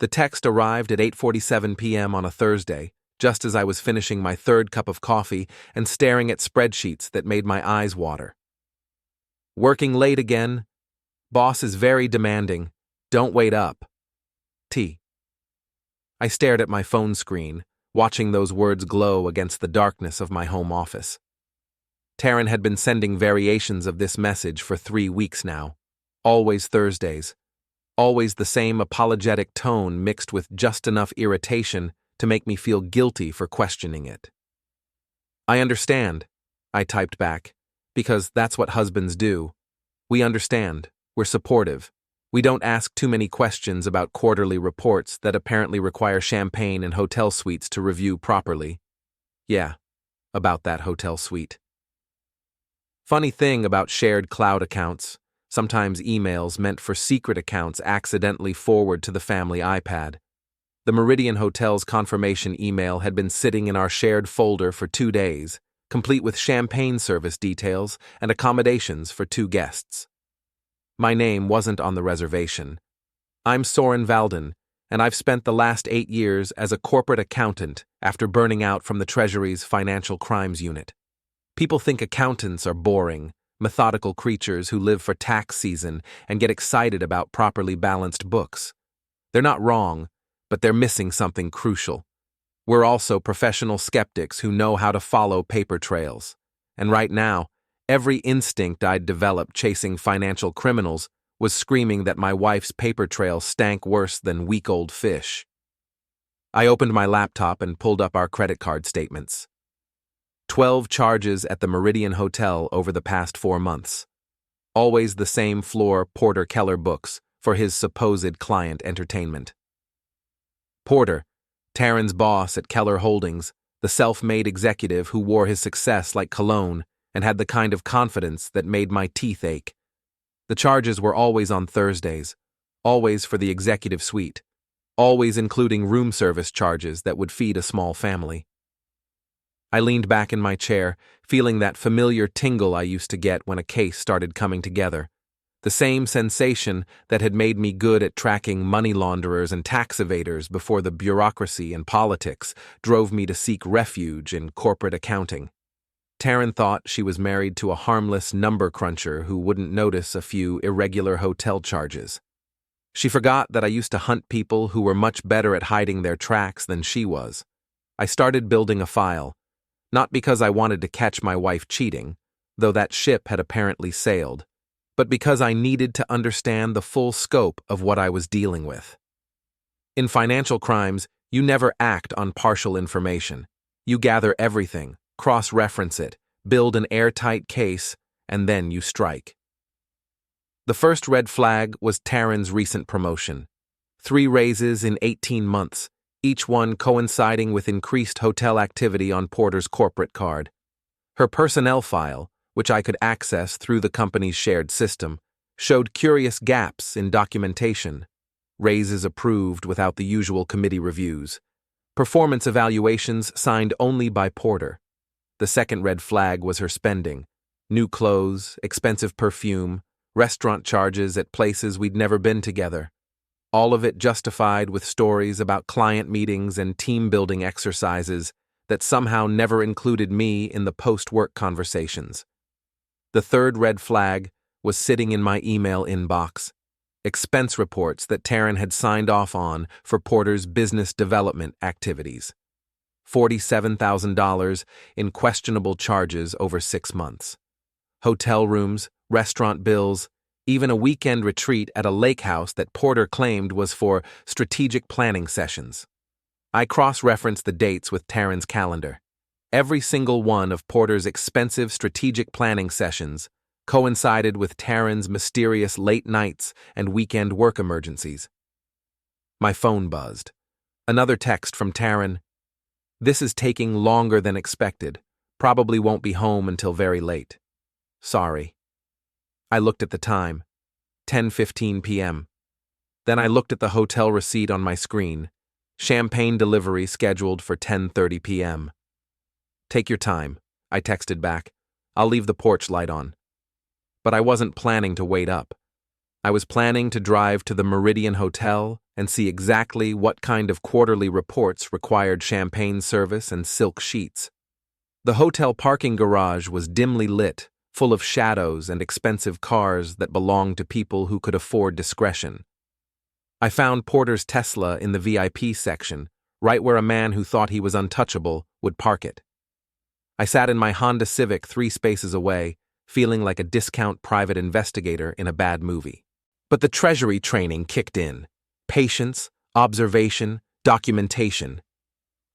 The text arrived at 8:47 p.m. on a Thursday, just as I was finishing my third cup of coffee and staring at spreadsheets that made my eyes water. Working late again? Boss is very demanding. Don't wait up. T. I stared at my phone screen, watching those words glow against the darkness of my home office. Taryn had been sending variations of this message for 3 weeks now. Always Thursdays. Always the same apologetic tone mixed with just enough irritation to make me feel guilty for questioning it. I understand, I typed back, because that's what husbands do. We understand. We're supportive. We don't ask too many questions about quarterly reports that apparently require champagne and hotel suites to review properly. Yeah, about that hotel suite. Funny thing about shared cloud accounts, sometimes emails meant for secret accounts accidentally forward to the family iPad. The Meridian Hotel's confirmation email had been sitting in our shared folder for 2 days, complete with champagne service details and accommodations for 2 guests. My name wasn't on the reservation. I'm Soren Valden, and I've spent the last 8 years as a corporate accountant after burning out from the Treasury's Financial Crimes Unit. People think accountants are boring, methodical creatures who live for tax season and get excited about properly balanced books. They're not wrong, but they're missing something crucial. We're also professional skeptics who know how to follow paper trails. And right now, every instinct I'd developed chasing financial criminals was screaming that my wife's paper trail stank worse than week-old fish. I opened my laptop and pulled up our credit card statements. 12 charges at the Meridian Hotel over the past 4 months. Always the same floor Porter Kellor books for his supposed client entertainment. Porter, Taryn's boss at Kellor Holdings, the self-made executive who wore his success like cologne and had the kind of confidence that made my teeth ache. The charges were always on Thursdays, always for the executive suite, always including room service charges that would feed a small family. I leaned back in my chair, feeling that familiar tingle I used to get when a case started coming together. The same sensation that had made me good at tracking money launderers and tax evaders before the bureaucracy and politics drove me to seek refuge in corporate accounting. Taryn thought she was married to a harmless number cruncher who wouldn't notice a few irregular hotel charges. She forgot that I used to hunt people who were much better at hiding their tracks than she was. I started building a file, not because I wanted to catch my wife cheating, though that ship had apparently sailed, but because I needed to understand the full scope of what I was dealing with. In financial crimes, you never act on partial information. You gather everything, cross-reference it, build an airtight case, and then you strike. The first red flag was Taryn's recent promotion. 3 raises in 18 months, each one coinciding with increased hotel activity on Porter's corporate card. Her personnel file, which I could access through the company's shared system, showed curious gaps in documentation. Raises approved without the usual committee reviews. Performance evaluations signed only by Porter. The second red flag was her spending. New clothes, expensive perfume, restaurant charges at places we'd never been together. All of it justified with stories about client meetings and team-building exercises that somehow never included me in the post-work conversations. The third red flag was sitting in my email inbox. Expense reports that Taryn had signed off on for Porter's business development activities. $47,000 in questionable charges over 6 months. Hotel rooms, restaurant bills, even a weekend retreat at a lake house that Porter claimed was for strategic planning sessions. I cross-referenced the dates with Taryn's calendar. Every single one of Porter's expensive strategic planning sessions coincided with Taryn's mysterious late nights and weekend work emergencies. My phone buzzed. Another text from Taryn. This is taking longer than expected. Probably won't be home until very late. Sorry. I looked at the time. 10:15 p.m. Then I looked at the hotel receipt on my screen. Champagne delivery scheduled for 10:30 p.m. Take your time, I texted back. I'll leave the porch light on. But I wasn't planning to wait up. I was planning to drive to the Meridian Hotel and see exactly what kind of quarterly reports required champagne service and silk sheets. The hotel parking garage was dimly lit, full of shadows and expensive cars that belonged to people who could afford discretion. I found Porter's Tesla in the VIP section, right where a man who thought he was untouchable would park it. I sat in my Honda Civic 3 spaces away, feeling like a discount private investigator in a bad movie. But the Treasury training kicked in. Patience, observation, documentation.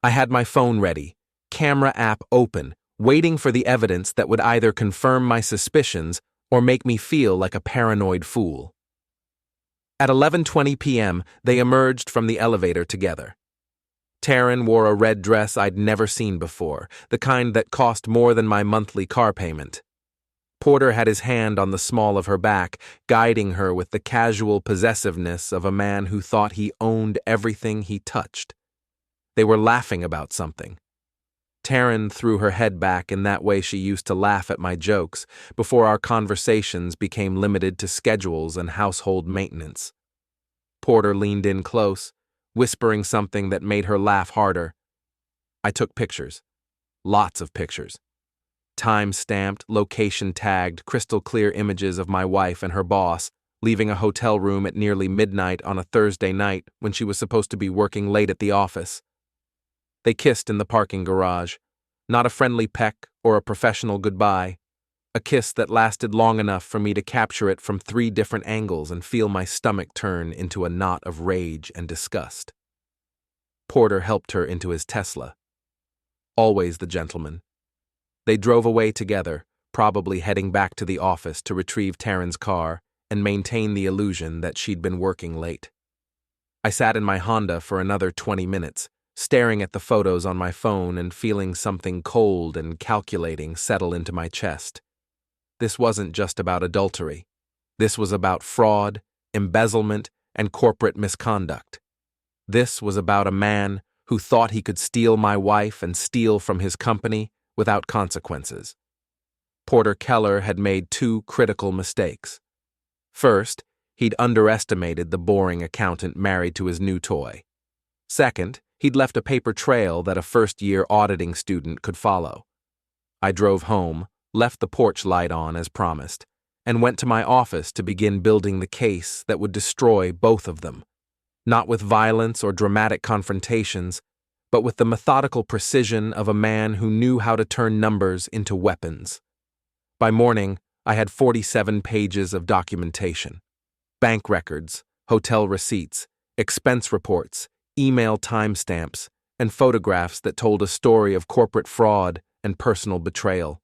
I had my phone ready, camera app open, waiting for the evidence that would either confirm my suspicions or make me feel like a paranoid fool. At 11:20 p.m., they emerged from the elevator together. Taryn wore a red dress I'd never seen before, the kind that cost more than my monthly car payment. Porter had his hand on the small of her back, guiding her with the casual possessiveness of a man who thought he owned everything he touched. They were laughing about something. Taryn threw her head back in that way she used to laugh at my jokes before our conversations became limited to schedules and household maintenance. Porter leaned in close, whispering something that made her laugh harder. I took pictures. Lots of pictures. Time-stamped, location-tagged, crystal-clear images of my wife and her boss, leaving a hotel room at nearly midnight on a Thursday night when she was supposed to be working late at the office. They kissed in the parking garage, not a friendly peck or a professional goodbye, a kiss that lasted long enough for me to capture it from 3 different angles and feel my stomach turn into a knot of rage and disgust. Porter helped her into his Tesla. Always the gentleman. They drove away together, probably heading back to the office to retrieve Taryn's car and maintain the illusion that she'd been working late. I sat in my Honda for another 20 minutes, staring at the photos on my phone and feeling something cold and calculating settle into my chest. This wasn't just about adultery. This was about fraud, embezzlement, and corporate misconduct. This was about a man who thought he could steal my wife and steal from his company without consequences. Porter Kellor had made 2 critical mistakes. First, he'd underestimated the boring accountant married to his new toy. Second, he'd left a paper trail that a first-year auditing student could follow. I drove home, left the porch light on as promised, and went to my office to begin building the case that would destroy both of them, not with violence or dramatic confrontations, but with the methodical precision of a man who knew how to turn numbers into weapons. By morning, I had 47 pages of documentation. Bank records, hotel receipts, expense reports, email timestamps, and photographs that told a story of corporate fraud and personal betrayal.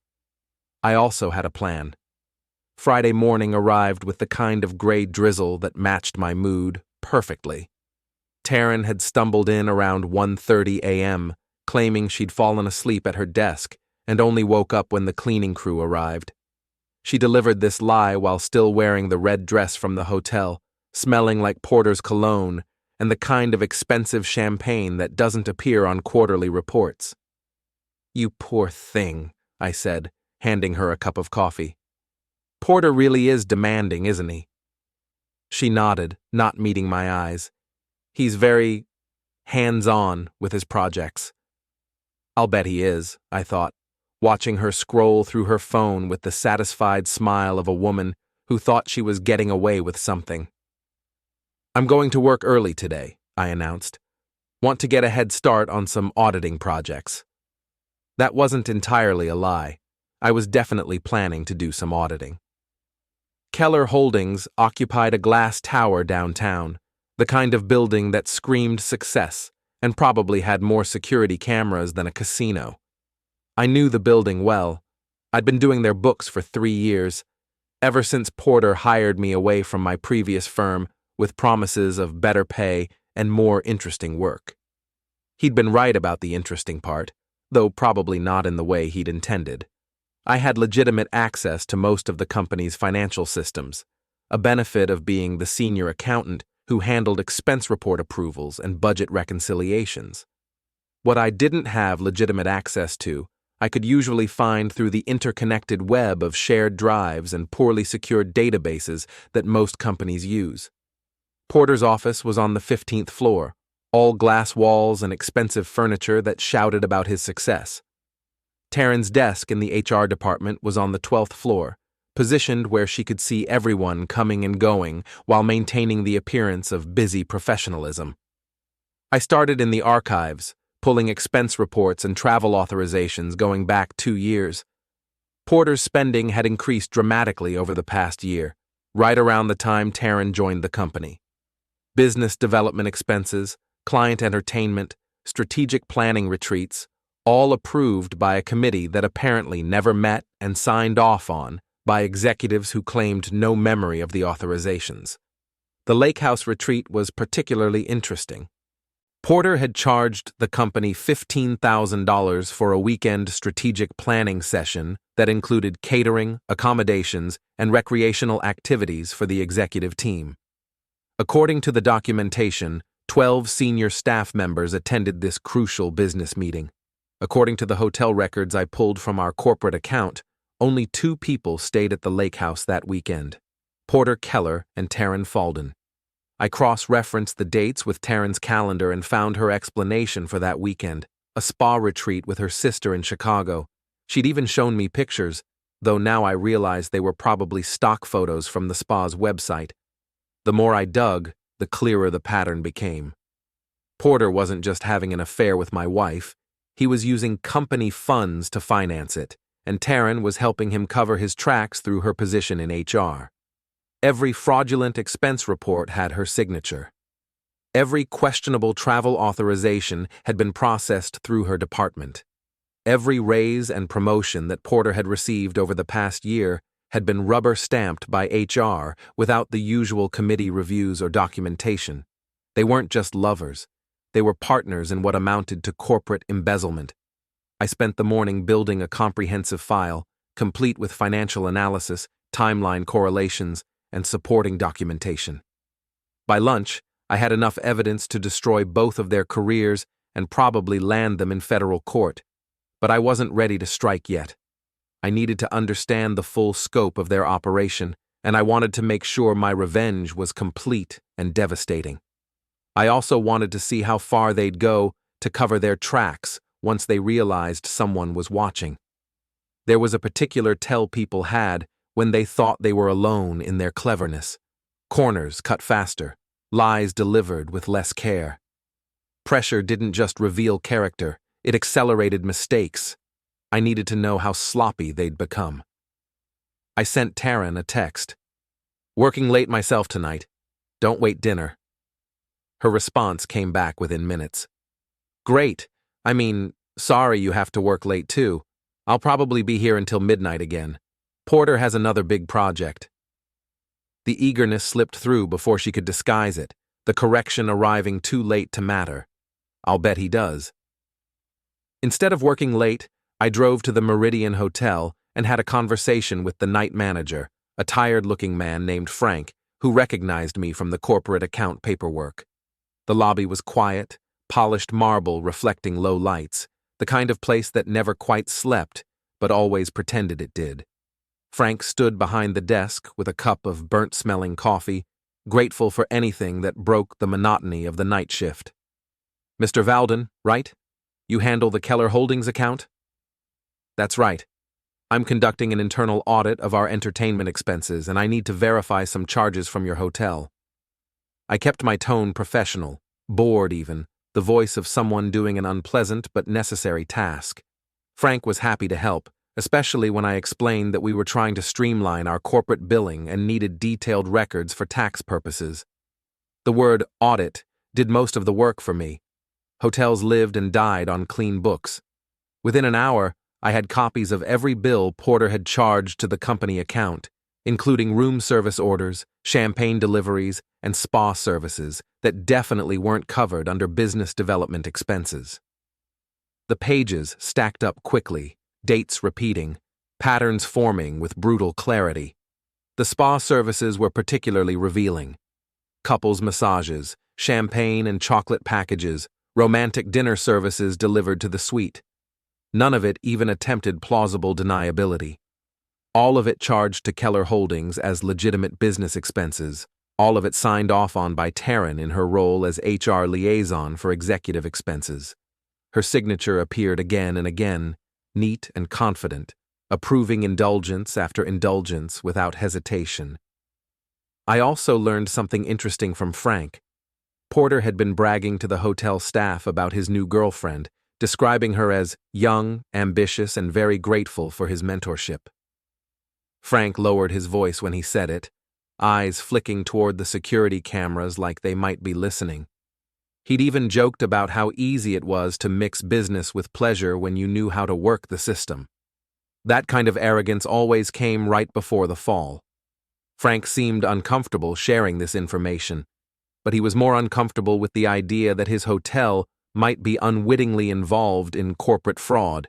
I also had a plan. Friday morning arrived with the kind of gray drizzle that matched my mood perfectly. Taryn had stumbled in around 1:30 a.m., claiming she'd fallen asleep at her desk and only woke up when the cleaning crew arrived. She delivered this lie while still wearing the red dress from the hotel, smelling like Porter's cologne and the kind of expensive champagne that doesn't appear on quarterly reports. "You poor thing," I said, handing her a cup of coffee. "Porter really is demanding, isn't he?" She nodded, not meeting my eyes. "He's very hands-on with his projects." "I'll bet he is," I thought, watching her scroll through her phone with the satisfied smile of a woman who thought she was getting away with something. "I'm going to work early today," I announced. "Want to get a head start on some auditing projects." That wasn't entirely a lie. I was definitely planning to do some auditing. Kellor Holdings occupied a glass tower downtown, the kind of building that screamed success and probably had more security cameras than a casino. I knew the building well. I'd been doing their books for 3 years, ever since Porter hired me away from my previous firm with promises of better pay and more interesting work. He'd been right about the interesting part, though probably not in the way he'd intended. I had legitimate access to most of the company's financial systems, a benefit of being the senior accountant who handled expense report approvals and budget reconciliations. What I didn't have legitimate access to, I could usually find through the interconnected web of shared drives and poorly secured databases that most companies use. Porter's office was on the 15th floor, all glass walls and expensive furniture that shouted about his success. Taryn's desk in the HR department was on the 12th floor, positioned where she could see everyone coming and going while maintaining the appearance of busy professionalism. I started in the archives, pulling expense reports and travel authorizations going back 2 years. Porter's spending had increased dramatically over the past year, right around the time Taryn joined the company. Business development expenses, client entertainment, strategic planning retreats, all approved by a committee that apparently never met and signed off on by executives who claimed no memory of the authorizations. The Lake House retreat was particularly interesting. Porter had charged the company $15,000 for a weekend strategic planning session that included catering, accommodations, and recreational activities for the executive team. According to the documentation, 12 senior staff members attended this crucial business meeting. According to the hotel records I pulled from our corporate account, only 2 people stayed at the Lake House that weekend: Porter Kellor and Taryn Valden. I cross-referenced the dates with Taryn's calendar and found her explanation for that weekend: a spa retreat with her sister in Chicago. She'd even shown me pictures, though now I realized they were probably stock photos from the spa's website. The more I dug, the clearer the pattern became. Porter wasn't just having an affair with my wife, he was using company funds to finance it, and Taryn was helping him cover his tracks through her position in HR. Every fraudulent expense report had her signature. Every questionable travel authorization had been processed through her department. Every raise and promotion that Porter had received over the past year had been rubber-stamped by HR without the usual committee reviews or documentation. They weren't just lovers. They were partners in what amounted to corporate embezzlement. I spent the morning building a comprehensive file, complete with financial analysis, timeline correlations, and supporting documentation. By lunch, I had enough evidence to destroy both of their careers and probably land them in federal court. But I wasn't ready to strike yet. I needed to understand the full scope of their operation, and I wanted to make sure my revenge was complete and devastating. I also wanted to see how far they'd go to cover their tracks once they realized someone was watching. There was a particular tell people had when they thought they were alone in their cleverness. Corners cut faster, lies delivered with less care. Pressure didn't just reveal character, it accelerated mistakes. I needed to know how sloppy they'd become. I sent Taryn a text. "Working late myself tonight. Don't wait dinner." Her response came back within minutes. "Great. Sorry you have to work late too. I'll probably be here until midnight again. Porter has another big project." The eagerness slipped through before she could disguise it, the correction arriving too late to matter. I'll bet he does. Instead of working late, I drove to the Meridian Hotel and had a conversation with the night manager, a tired-looking man named Frank, who recognized me from the corporate account paperwork. The lobby was quiet, polished marble reflecting low lights, the kind of place that never quite slept, but always pretended it did. Frank stood behind the desk with a cup of burnt-smelling coffee, grateful for anything that broke the monotony of the night shift. "Mr. Valden, right? You handle the Kellor Holdings account?" "That's right. I'm conducting an internal audit of our entertainment expenses, and I need to verify some charges from your hotel." I kept my tone professional, bored even, the voice of someone doing an unpleasant but necessary task. Frank was happy to help, especially when I explained that we were trying to streamline our corporate billing and needed detailed records for tax purposes. The word audit did most of the work for me. Hotels lived and died on clean books. Within an hour, I had copies of every bill Porter had charged to the company account, including room service orders, champagne deliveries, and spa services that definitely weren't covered under business development expenses. The pages stacked up quickly, dates repeating, patterns forming with brutal clarity. The spa services were particularly revealing. Couples massages, champagne and chocolate packages, romantic dinner services delivered to the suite. None of it even attempted plausible deniability. All of it charged to Kellor Holdings as legitimate business expenses, all of it signed off on by Taryn in her role as HR liaison for executive expenses. Her signature appeared again and again, neat and confident, approving indulgence after indulgence without hesitation. I also learned something interesting from Frank. Porter had been bragging to the hotel staff about his new girlfriend, describing her as young, ambitious, and very grateful for his mentorship. Frank lowered his voice when he said it, eyes flicking toward the security cameras like they might be listening. He'd even joked about how easy it was to mix business with pleasure when you knew how to work the system. That kind of arrogance always came right before the fall. Frank seemed uncomfortable sharing this information, but he was more uncomfortable with the idea that his hotel might be unwittingly involved in corporate fraud.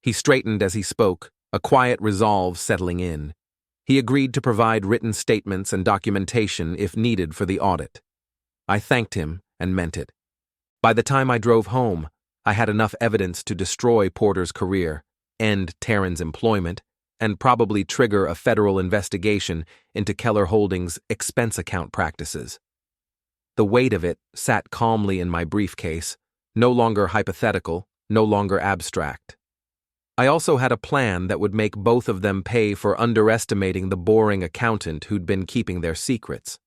He straightened as he spoke, a quiet resolve settling in. He agreed to provide written statements and documentation if needed for the audit. I thanked him and meant it. By the time I drove home, I had enough evidence to destroy Porter's career, end Taryn's employment, and probably trigger a federal investigation into Kellor Holdings' expense account practices. The weight of it sat calmly in my briefcase, no longer hypothetical, no longer abstract. I also had a plan that would make both of them pay for underestimating the boring accountant who'd been keeping their secrets.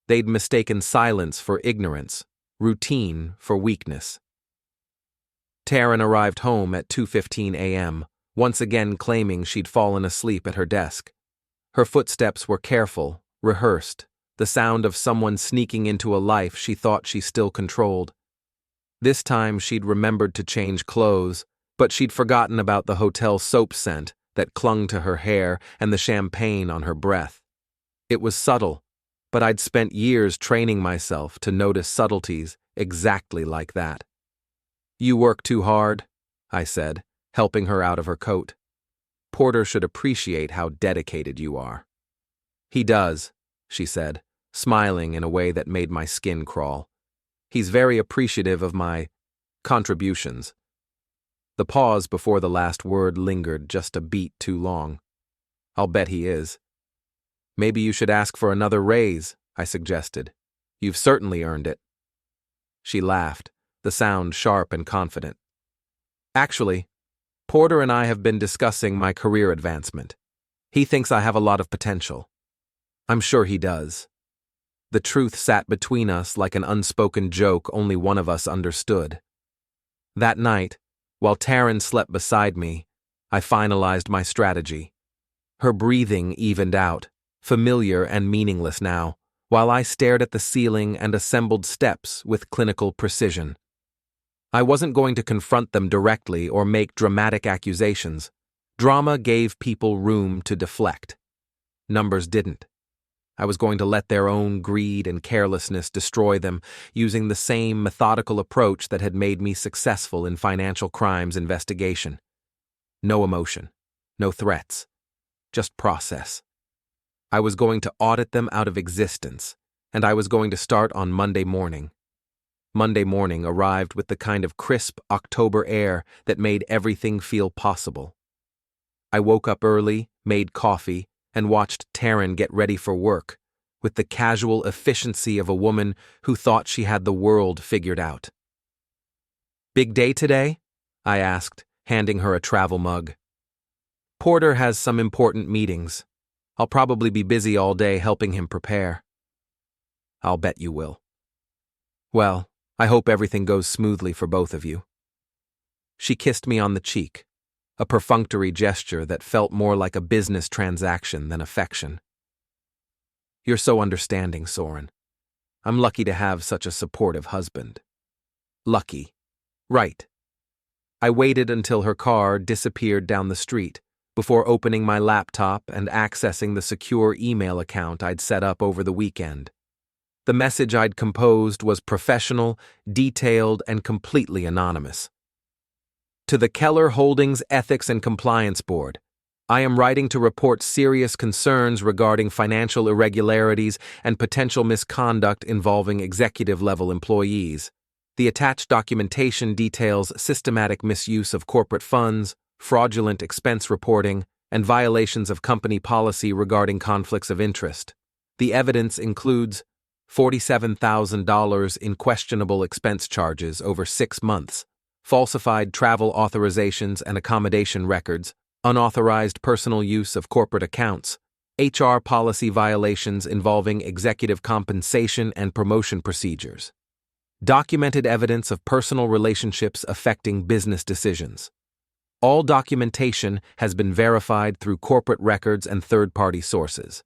They'd mistaken silence for ignorance, routine for weakness. Taryn arrived home at 2:15 a.m., once again claiming she'd fallen asleep at her desk. Her footsteps were careful, rehearsed, the sound of someone sneaking into a life she thought she still controlled. This time she'd remembered to change clothes, but she'd forgotten about the hotel soap scent that clung to her hair and the champagne on her breath. It was subtle, but I'd spent years training myself to notice subtleties exactly like that. "You work too hard," I said, helping her out of her coat. "Porter should appreciate how dedicated you are." "He does," she said, smiling in a way that made my skin crawl. "He's very appreciative of my contributions." The pause before the last word lingered just a beat too long. "I'll bet he is." "Maybe you should ask for another raise," I suggested. "You've certainly earned it." She laughed, the sound sharp and confident. "Actually, Porter and I have been discussing my career advancement. He thinks I have a lot of potential. I'm sure he does." The truth sat between us like an unspoken joke only one of us understood. That night, while Taryn slept beside me, I finalized my strategy. Her breathing evened out, familiar and meaningless now, while I stared at the ceiling and assembled steps with clinical precision. I wasn't going to confront them directly or make dramatic accusations. Drama gave people room to deflect. Numbers didn't. I was going to let their own greed and carelessness destroy them, using the same methodical approach that had made me successful in financial crimes investigation. No emotion, no threats, just process. I was going to audit them out of existence, and I was going to start on Monday morning. Monday morning arrived with the kind of crisp October air that made everything feel possible. I woke up early, made coffee, and watched Taryn get ready for work, with the casual efficiency of a woman who thought she had the world figured out. "Big day today?" I asked, handing her a travel mug. "Porter has some important meetings. I'll probably be busy all day helping him prepare." "I'll bet you will." "Well, I hope everything goes smoothly for both of you." She kissed me on the cheek, a perfunctory gesture that felt more like a business transaction than affection. "You're so understanding, Soren. I'm lucky to have such a supportive husband." Lucky. Right. I waited until her car disappeared down the street before opening my laptop and accessing the secure email account I'd set up over the weekend. The message I'd composed was professional, detailed, and completely anonymous. "To the Kellor Holdings Ethics and Compliance Board, I am writing to report serious concerns regarding financial irregularities and potential misconduct involving executive-level employees. The attached documentation details systematic misuse of corporate funds, fraudulent expense reporting, and violations of company policy regarding conflicts of interest. The evidence includes $47,000 in questionable expense charges over 6 months, falsified travel authorizations and accommodation records, unauthorized personal use of corporate accounts, HR policy violations involving executive compensation and promotion procedures, documented evidence of personal relationships affecting business decisions. All documentation has been verified through corporate records and third-party sources.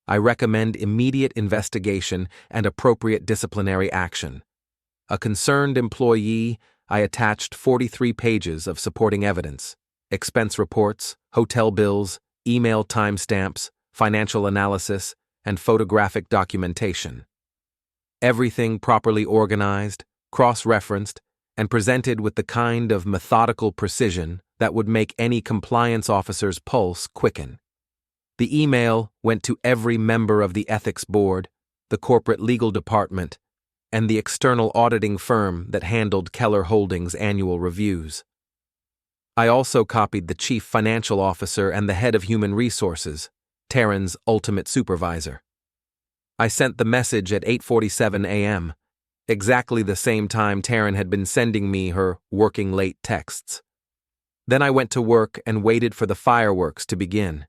I recommend immediate investigation and appropriate disciplinary action. A concerned employee, I attached 43 pages of supporting evidence, expense reports, hotel bills, email timestamps, financial analysis, and photographic documentation. Everything properly organized, cross-referenced, and presented with the kind of methodical precision that would make any compliance officer's pulse quicken. The email went to every member of the Ethics Board, the corporate legal department, and the external auditing firm that handled Kellor Holdings' annual reviews. I also copied the chief financial officer and the head of human resources, Taryn's ultimate supervisor. I sent the message at 8:47 a.m., exactly the same time Taryn had been sending me her working late texts. Then I went to work and waited for the fireworks to begin.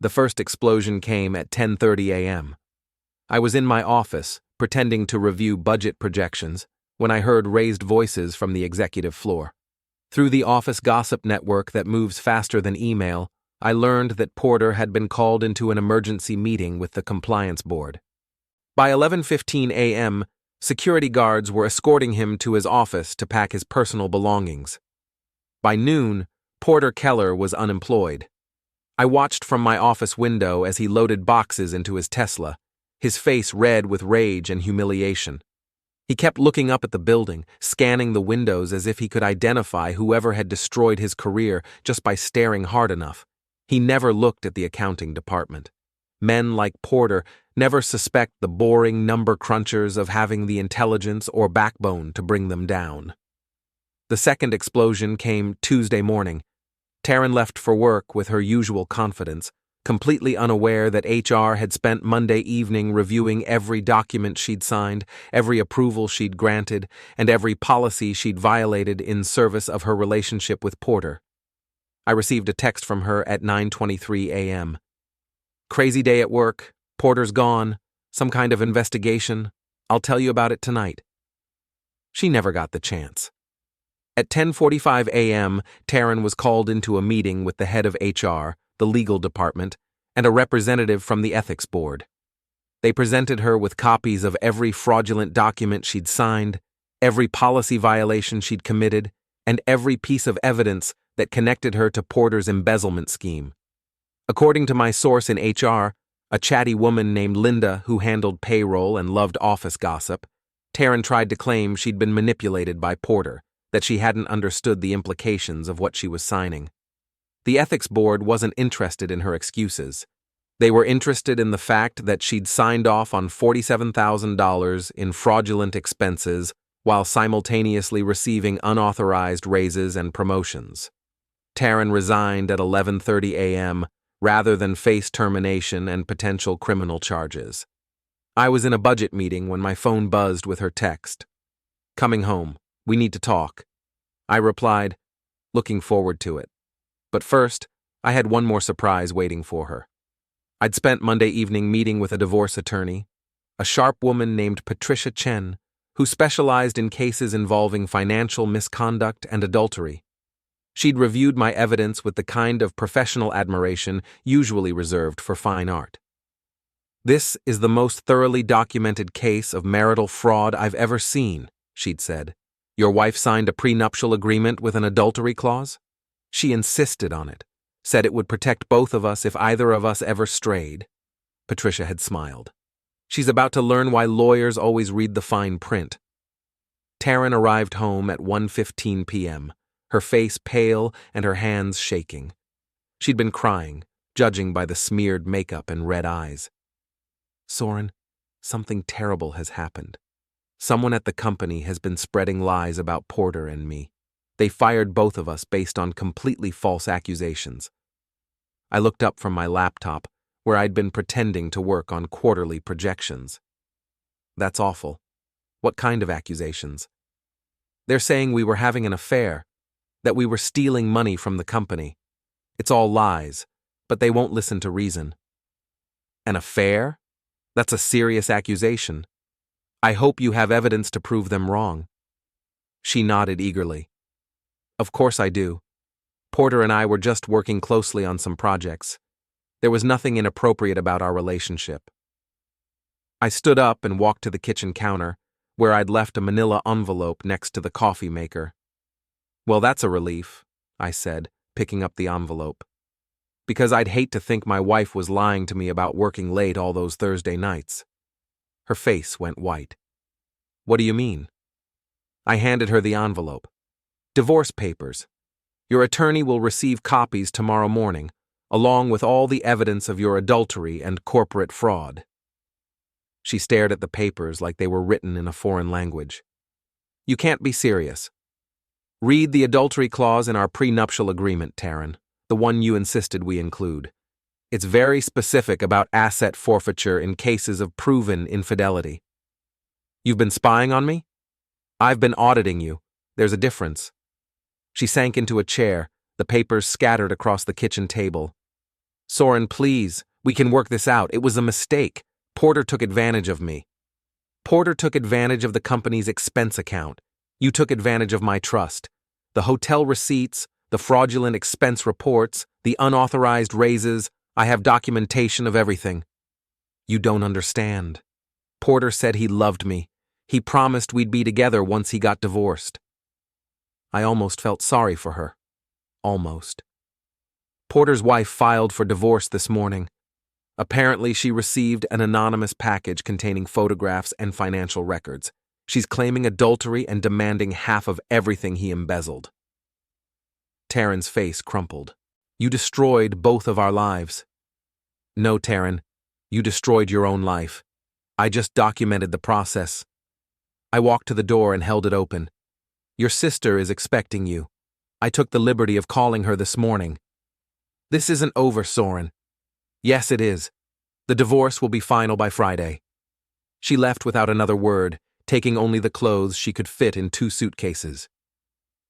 The first explosion came at 10:30 a.m. I was in my office, pretending to review budget projections, when I heard raised voices from the executive floor. Through the office gossip network that moves faster than email, I learned that Porter had been called into an emergency meeting with the compliance board. By 11:15 a.m., security guards were escorting him to his office to pack his personal belongings. By noon, Porter Kellor was unemployed. I watched from my office window as he loaded boxes into his Tesla, his face red with rage and humiliation. He kept looking up at the building, scanning the windows as if he could identify whoever had destroyed his career just by staring hard enough. He never looked at the accounting department. Men like Porter never suspect the boring number crunchers of having the intelligence or backbone to bring them down. The second explosion came Tuesday morning. Taryn left for work with her usual confidence, completely unaware that HR had spent Monday evening reviewing every document she'd signed, every approval she'd granted, and every policy she'd violated in service of her relationship with Porter. I received a text from her at 9:23 a.m. Crazy day at work, Porter's gone, some kind of investigation, I'll tell you about it tonight. She never got the chance. At 10:45 a.m., Taryn was called into a meeting with the head of HR, the legal department, and a representative from the Ethics Board. They presented her with copies of every fraudulent document she'd signed, every policy violation she'd committed, and every piece of evidence that connected her to Porter's embezzlement scheme. According to my source in HR, a chatty woman named Linda who handled payroll and loved office gossip, Taryn tried to claim she'd been manipulated by Porter, that she hadn't understood the implications of what she was signing. The Ethics Board wasn't interested in her excuses. They were interested in the fact that she'd signed off on $47,000 in fraudulent expenses while simultaneously receiving unauthorized raises and promotions. Taryn resigned at 11:30 a.m. rather than face termination and potential criminal charges. I was in a budget meeting when my phone buzzed with her text. "Coming home. We need to talk." I replied, looking forward to it. But first, I had one more surprise waiting for her. I'd spent Monday evening meeting with a divorce attorney, a sharp woman named Patricia Chen, who specialized in cases involving financial misconduct and adultery. She'd reviewed my evidence with the kind of professional admiration usually reserved for fine art. "This is the most thoroughly documented case of marital fraud I've ever seen," she'd said. "Your wife signed a prenuptial agreement with an adultery clause? She insisted on it, said it would protect both of us if either of us ever strayed." Patricia had smiled. She's about to learn why lawyers always read the fine print. Taryn arrived home at 1:15 p.m., her face pale and her hands shaking. She'd been crying, judging by the smeared makeup and red eyes. "Soren, something terrible has happened. Someone at the company has been spreading lies about Porter and me. They fired both of us based on completely false accusations. I looked up from my laptop, where I'd been pretending to work on quarterly projections. That's awful. What kind of accusations? They're saying we were having an affair, that we were stealing money from the company. It's all lies, but they won't listen to reason. An affair? That's a serious accusation. I hope you have evidence to prove them wrong. She nodded eagerly. Of course I do. Porter and I were just working closely on some projects. There was nothing inappropriate about our relationship. I stood up and walked to the kitchen counter, where I'd left a manila envelope next to the coffee maker. Well, that's a relief, I said, picking up the envelope. Because I'd hate to think my wife was lying to me about working late all those Thursday nights. Her face went white. What do you mean? I handed her the envelope. Divorce papers. Your attorney will receive copies tomorrow morning, along with all the evidence of your adultery and corporate fraud. She stared at the papers like they were written in a foreign language. You can't be serious. Read the adultery clause in our prenuptial agreement, Taryn, the one you insisted we include. It's very specific about asset forfeiture in cases of proven infidelity. You've been spying on me? I've been auditing you. There's a difference. She sank into a chair, the papers scattered across the kitchen table. Soren, please, we can work this out. It was a mistake. Porter took advantage of me. Porter took advantage of the company's expense account. You took advantage of my trust. The hotel receipts, the fraudulent expense reports, the unauthorized raises, I have documentation of everything. You don't understand. Porter said he loved me. He promised we'd be together once he got divorced. I almost felt sorry for her. Almost. Porter's wife filed for divorce this morning. Apparently, she received an anonymous package containing photographs and financial records. She's claiming adultery and demanding half of everything he embezzled. Taryn's face crumpled. You destroyed both of our lives. No, Taryn, you destroyed your own life. I just documented the process. I walked to the door and held it open. Your sister is expecting you. I took the liberty of calling her this morning. This isn't over, Soren. Yes, it is. The divorce will be final by Friday. She left without another word, taking only the clothes she could fit in 2 suitcases.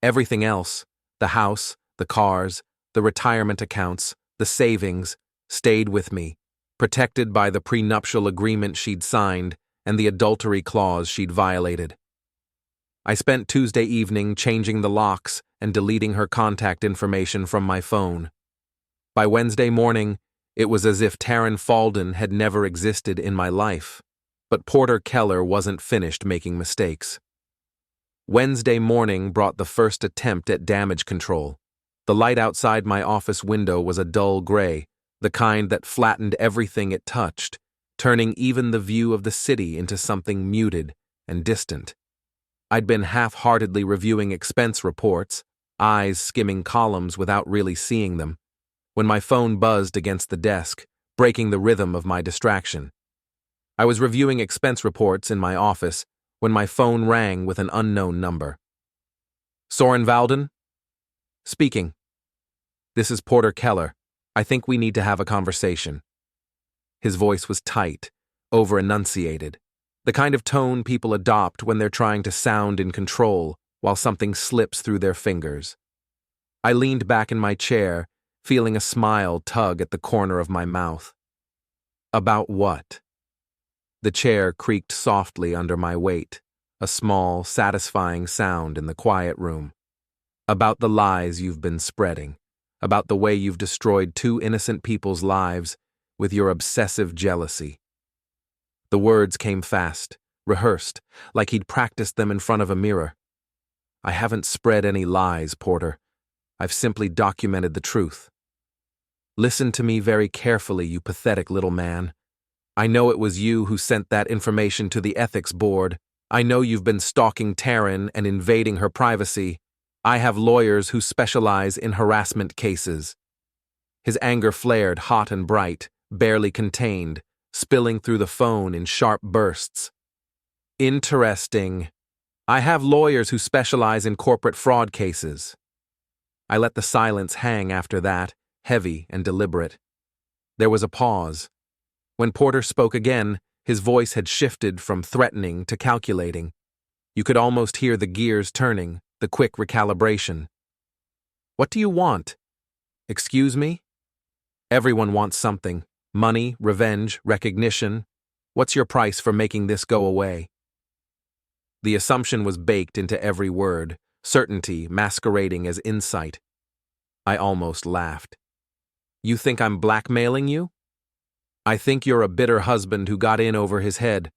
Everything else, the house, the cars, the retirement accounts, the savings, stayed with me, protected by the prenuptial agreement she'd signed and the adultery clause she'd violated. I spent Tuesday evening changing the locks and deleting her contact information from my phone. By Wednesday morning, it was as if Taryn Valden had never existed in my life, but Porter Kellor wasn't finished making mistakes. Wednesday morning brought the first attempt at damage control. The light outside my office window was a dull gray, the kind that flattened everything it touched, turning even the view of the city into something muted and distant. I'd been half-heartedly reviewing expense reports, eyes skimming columns without really seeing them, when my phone buzzed against the desk, breaking the rhythm of my distraction. I was reviewing expense reports in my office when my phone rang with an unknown number. Soren Valden? Speaking. This is Porter Kellor. I think we need to have a conversation. His voice was tight, over-enunciated, the kind of tone people adopt when they're trying to sound in control while something slips through their fingers. I leaned back in my chair, feeling a smile tug at the corner of my mouth. About what? The chair creaked softly under my weight, a small, satisfying sound in the quiet room. About the lies you've been spreading, about the way you've destroyed 2 innocent people's lives with your obsessive jealousy. The words came fast, rehearsed, like he'd practiced them in front of a mirror. I haven't spread any lies, Porter. I've simply documented the truth. Listen to me very carefully, you pathetic little man. I know it was you who sent that information to the Ethics Board. I know you've been stalking Taryn and invading her privacy. I have lawyers who specialize in harassment cases. His anger flared hot and bright, barely contained, spilling through the phone in sharp bursts. Interesting. I have lawyers who specialize in corporate fraud cases. I let the silence hang after that, heavy and deliberate. There was a pause. When Porter spoke again, his voice had shifted from threatening to calculating. You could almost hear the gears turning, the quick recalibration. What do you want? Excuse me? Everyone wants something. Money, revenge, recognition. What's your price for making this go away? The assumption was baked into every word, certainty masquerading as insight. I almost laughed. You think I'm blackmailing you? I think you're a bitter husband who got in over his head.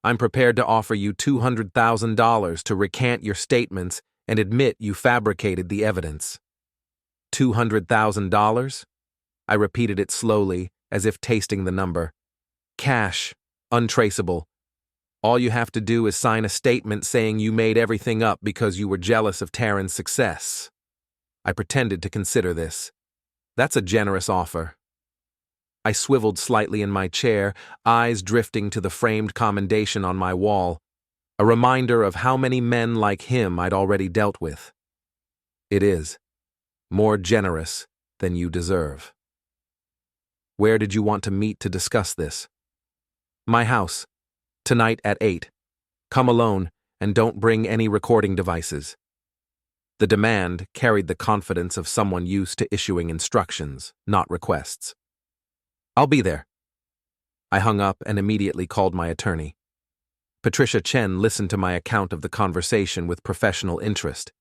I'm prepared to offer you $200,000 to recant your statements and admit you fabricated the evidence. $200,000? I repeated it slowly, as if tasting the number. Cash, untraceable. All you have to do is sign a statement saying you made everything up because you were jealous of Taryn's success. I pretended to consider this. That's a generous offer. I swiveled slightly in my chair, eyes drifting to the framed commendation on my wall, a reminder of how many men like him I'd already dealt with. It is. More generous than you deserve. Where did you want to meet to discuss this? My house. Tonight at 8. Come alone, and don't bring any recording devices. The demand carried the confidence of someone used to issuing instructions, not requests. I'll be there. I hung up and immediately called my attorney. Patricia Chen listened to my account of the conversation with professional interest.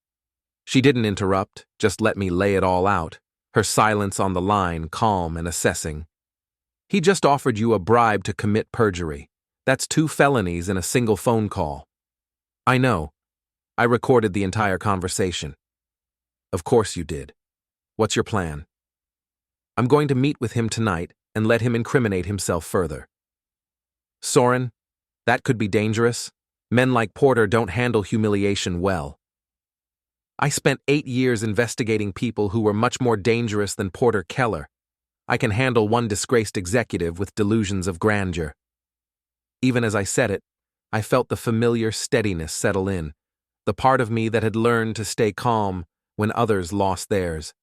She didn't interrupt, just let me lay it all out, her silence on the line calm and assessing. He just offered you a bribe to commit perjury. That's 2 felonies in a single phone call. I know. I recorded the entire conversation. Of course you did. What's your plan? I'm going to meet with him tonight and let him incriminate himself further. Soren, that could be dangerous. Men like Porter don't handle humiliation well. I spent 8 years investigating people who were much more dangerous than Porter Kellor. I can handle one disgraced executive with delusions of grandeur. Even as I said it, I felt the familiar steadiness settle in, the part of me that had learned to stay calm when others lost theirs.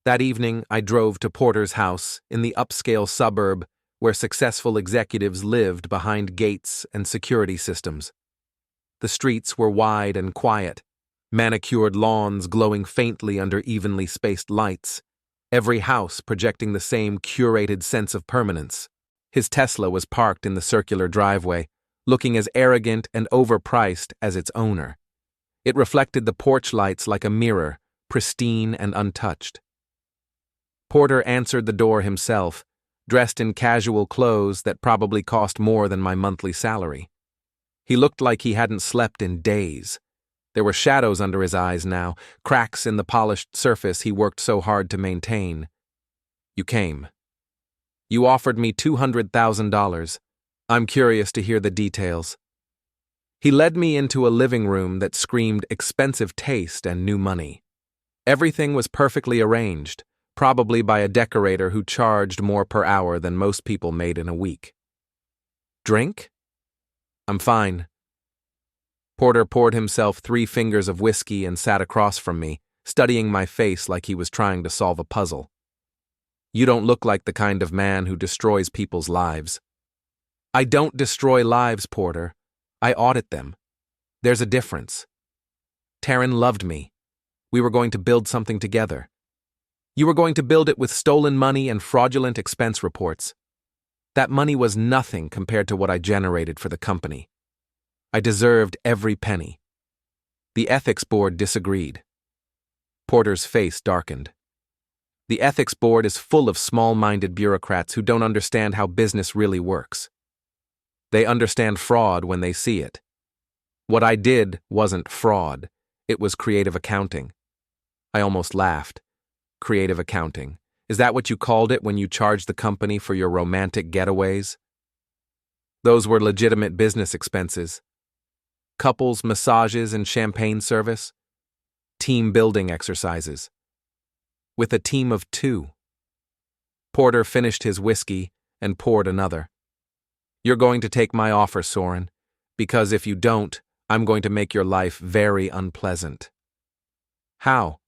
That evening, I drove to Porter's house in the upscale suburb where successful executives lived behind gates and security systems. The streets were wide and quiet, manicured lawns glowing faintly under evenly spaced lights, every house projecting the same curated sense of permanence. His Tesla was parked in the circular driveway, looking as arrogant and overpriced as its owner. It reflected the porch lights like a mirror, pristine and untouched. Porter answered the door himself, dressed in casual clothes that probably cost more than my monthly salary. He looked like he hadn't slept in days. There were shadows under his eyes now, cracks in the polished surface he worked so hard to maintain. You came. You offered me $200,000. I'm curious to hear the details. He led me into a living room that screamed expensive taste and new money. Everything was perfectly arranged, probably by a decorator who charged more per hour than most people made in a week. Drink? I'm fine. Porter poured himself 3 fingers of whiskey and sat across from me, studying my face like he was trying to solve a puzzle. You don't look like the kind of man who destroys people's lives. I don't destroy lives, Porter. I audit them. There's a difference. Taryn loved me. We were going to build something together. You were going to build it with stolen money and fraudulent expense reports. That money was nothing compared to what I generated for the company. I deserved every penny. The Ethics Board disagreed. Porter's face darkened. The Ethics Board is full of small-minded bureaucrats who don't understand how business really works. They understand fraud when they see it. What I did wasn't fraud. It was creative accounting. I almost laughed. Creative accounting. Is that what you called it when you charged the company for your romantic getaways? Those were legitimate business expenses. Couples massages and champagne service. Team building exercises. With a team of 2. Porter finished his whiskey and poured another. You're going to take my offer, Soren, Because if you don't, I'm going to make your life very unpleasant. How?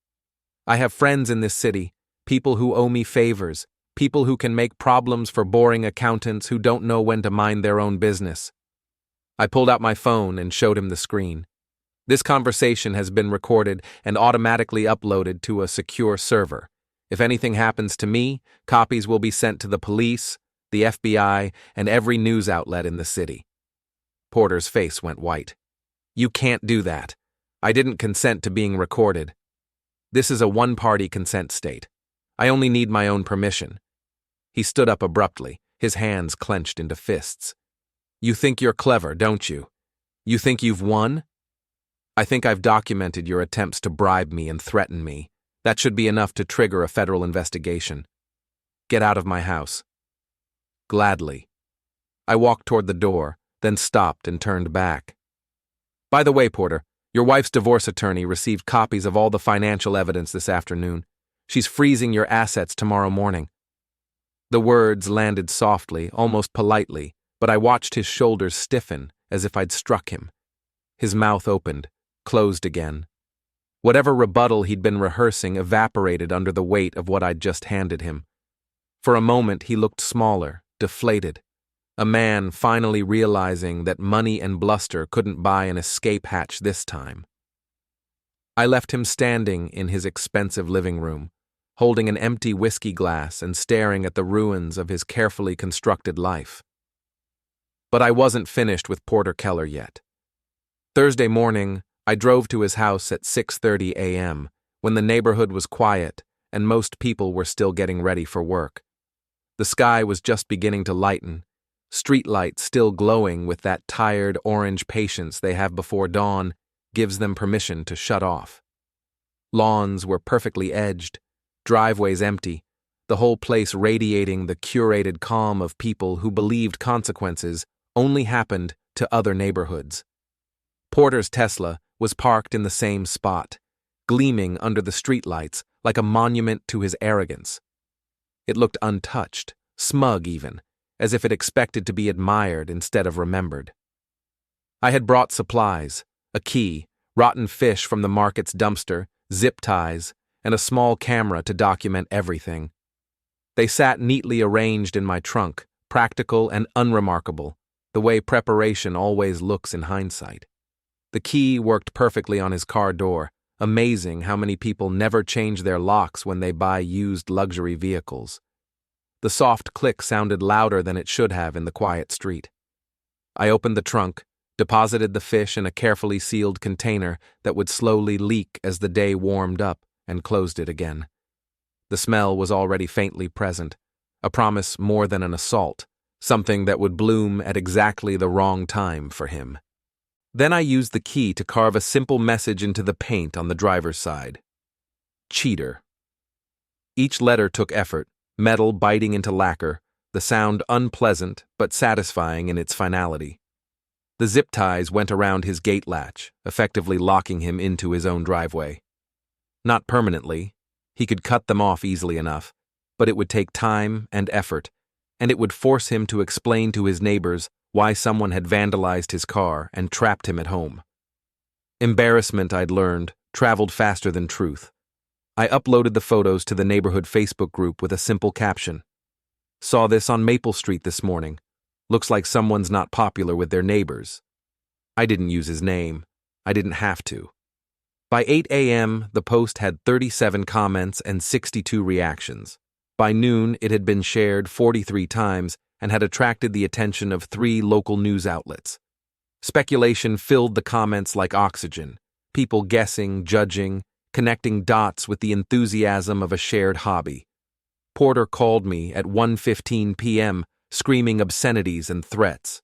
I have friends in this city, people who owe me favors, people who can make problems for boring accountants who don't know when to mind their own business. I pulled out my phone and showed him the screen. This conversation has been recorded and automatically uploaded to a secure server. If anything happens to me, copies will be sent to the police, the FBI, and every news outlet in the city. Porter's face went white. You can't do that. I didn't consent to being recorded. This is a one-party consent state. I only need my own permission. He stood up abruptly, his hands clenched into fists. You think you're clever, don't you? You think you've won? I think I've documented your attempts to bribe me and threaten me. That should be enough to trigger a federal investigation. Get out of my house. Gladly. I walked toward the door, then stopped and turned back. By the way, Porter, your wife's divorce attorney received copies of all the financial evidence this afternoon. She's freezing your assets tomorrow morning. The words landed softly, almost politely, but I watched his shoulders stiffen as if I'd struck him. His mouth opened, closed again. Whatever rebuttal he'd been rehearsing evaporated under the weight of what I'd just handed him. For a moment he looked smaller, deflated. A man finally realizing that money and bluster couldn't buy an escape hatch this time. I left him standing in his expensive living room, holding an empty whiskey glass and staring at the ruins of his carefully constructed life. But I wasn't finished with Porter Kellor yet. Thursday morning, I drove to his house at 6:30 a.m., when the neighborhood was quiet and most people were still getting ready for work. The sky was just beginning to lighten, streetlights still glowing with that tired orange patience they have before dawn gives them permission to shut off. Lawns were perfectly edged, driveways empty, the whole place radiating the curated calm of people who believed consequences only happened to other neighborhoods. Porter's Tesla was parked in the same spot, gleaming under the streetlights like a monument to his arrogance. It looked untouched, smug even, as if it expected to be admired instead of remembered. I had brought supplies, a key, rotten fish from the market's dumpster, zip ties, and a small camera to document everything. They sat neatly arranged in my trunk, practical and unremarkable, the way preparation always looks in hindsight. The key worked perfectly on his car door, amazing how many people never change their locks when they buy used luxury vehicles. The soft click sounded louder than it should have in the quiet street. I opened the trunk, deposited the fish in a carefully sealed container that would slowly leak as the day warmed up, and closed it again. The smell was already faintly present, a promise more than an assault, something that would bloom at exactly the wrong time for him. Then I used the key to carve a simple message into the paint on the driver's side. Cheater. Each letter took effort, metal biting into lacquer, the sound unpleasant but satisfying in its finality. The zip ties went around his gate latch, effectively locking him into his own driveway. Not permanently. He could cut them off easily enough, but it would take time and effort, and it would force him to explain to his neighbors why someone had vandalized his car and trapped him at home. Embarrassment, I'd learned, traveled faster than truth. I uploaded the photos to the neighborhood Facebook group with a simple caption. Saw this on Maple Street this morning. Looks like someone's not popular with their neighbors. I didn't use his name. I didn't have to. By 8 a.m., the post had 37 comments and 62 reactions. By noon, it had been shared 43 times and had attracted the attention of 3 local news outlets. Speculation filled the comments like oxygen, people guessing, judging, connecting dots with the enthusiasm of a shared hobby. Porter called me at 1:15 p.m., screaming obscenities and threats.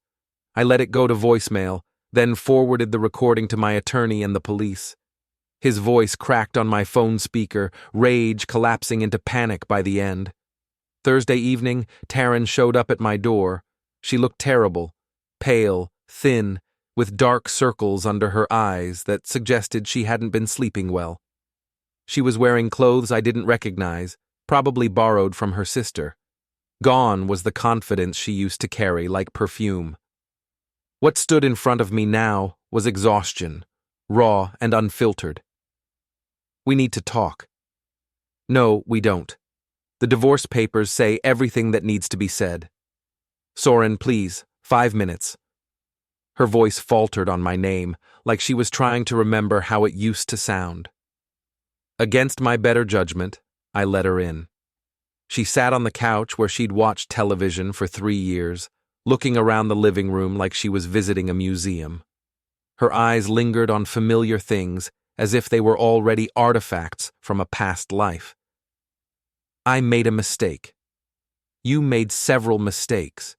I let it go to voicemail, then forwarded the recording to my attorney and the police. His voice cracked on my phone speaker, rage collapsing into panic by the end. Thursday evening, Taryn showed up at my door. She looked terrible, pale, thin, with dark circles under her eyes that suggested she hadn't been sleeping well. She was wearing clothes I didn't recognize, probably borrowed from her sister. Gone was the confidence she used to carry like perfume. What stood in front of me now was exhaustion, raw and unfiltered. We need to talk. No, we don't. The divorce papers say everything that needs to be said. Soren, please, 5 minutes. Her voice faltered on my name, like she was trying to remember how it used to sound. Against my better judgment, I let her in. She sat on the couch where she'd watched television for 3 years, looking around the living room like she was visiting a museum. Her eyes lingered on familiar things as if they were already artifacts from a past life. I made a mistake. You made several mistakes.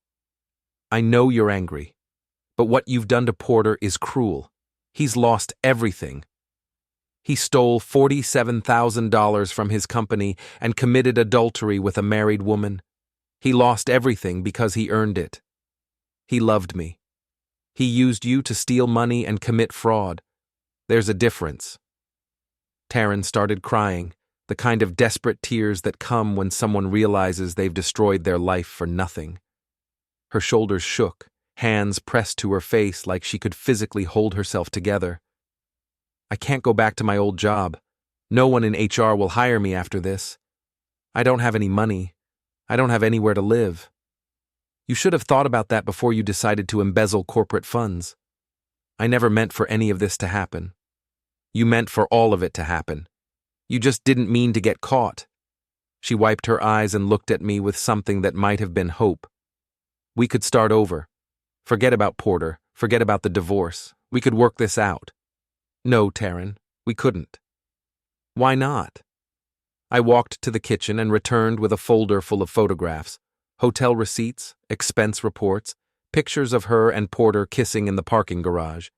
I know you're angry, but what you've done to Porter is cruel. He's lost everything. He stole $47,000 from his company and committed adultery with a married woman. He lost everything because he earned it. He loved me. He used you to steal money and commit fraud. There's a difference. Taryn started crying, the kind of desperate tears that come when someone realizes they've destroyed their life for nothing. Her shoulders shook, hands pressed to her face like she could physically hold herself together. I can't go back to my old job. No one in HR will hire me after this. I don't have any money. I don't have anywhere to live. You should have thought about that before you decided to embezzle corporate funds. I never meant for any of this to happen. You meant for all of it to happen. You just didn't mean to get caught. She wiped her eyes and looked at me with something that might have been hope. We could start over. Forget about Porter. Forget about the divorce. We could work this out. No, Taryn, we couldn't. Why not? I walked to the kitchen and returned with a folder full of photographs, hotel receipts, expense reports, pictures of her and Porter kissing in the parking garage.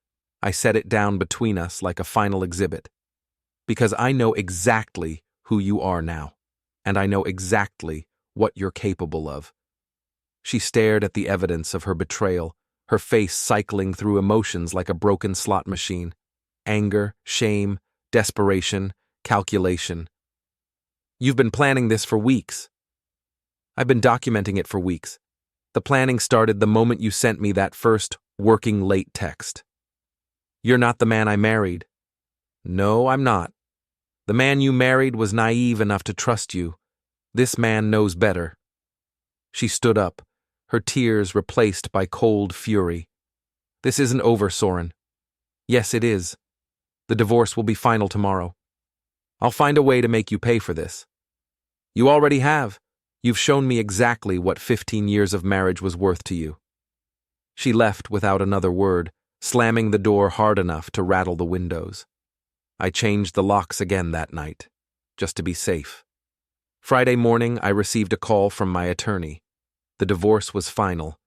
I set it down between us like a final exhibit. Because I know exactly who you are now, and I know exactly what you're capable of. She stared at the evidence of her betrayal, her face cycling through emotions like a broken slot machine. Anger, shame, desperation, calculation. You've been planning this for weeks. I've been documenting it for weeks. The planning started the moment you sent me that first working late text. You're not the man I married. No, I'm not. The man you married was naive enough to trust you. This man knows better. She stood up, her tears replaced by cold fury. This isn't over, Soren. Yes, it is. The divorce will be final tomorrow. I'll find a way to make you pay for this. You already have. You've shown me exactly what 15 years of marriage was worth to you. She left without another word, slamming the door hard enough to rattle the windows. I changed the locks again that night, just to be safe. Friday morning, I received a call from my attorney. The divorce was final.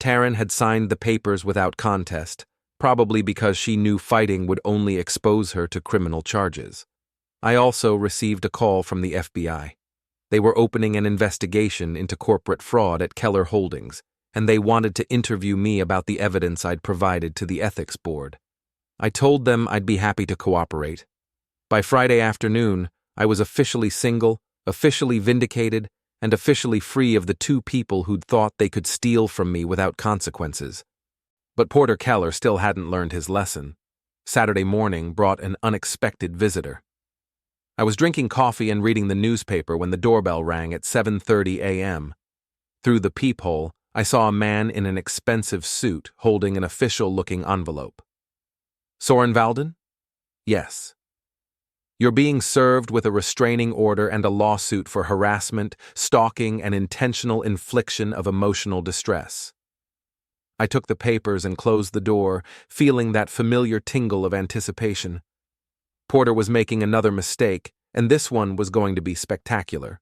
Taryn had signed the papers without contest, probably because she knew fighting would only expose her to criminal charges. I also received a call from the FBI. They were opening an investigation into corporate fraud at Kellor Holdings, and they wanted to interview me about the evidence I'd provided to the Ethics Board. I told them I'd be happy to cooperate. By Friday afternoon, I was officially single, officially vindicated, and officially free of the 2 people who'd thought they could steal from me without consequences. But Porter Kellor still hadn't learned his lesson. Saturday morning brought an unexpected visitor. I was drinking coffee and reading the newspaper when the doorbell rang at 7:30 a.m. Through the peephole, I saw a man in an expensive suit holding an official-looking envelope. Soren Valden? Yes. You're being served with a restraining order and a lawsuit for harassment, stalking, and intentional infliction of emotional distress. I took the papers and closed the door, feeling that familiar tingle of anticipation. Porter was making another mistake, and this one was going to be spectacular.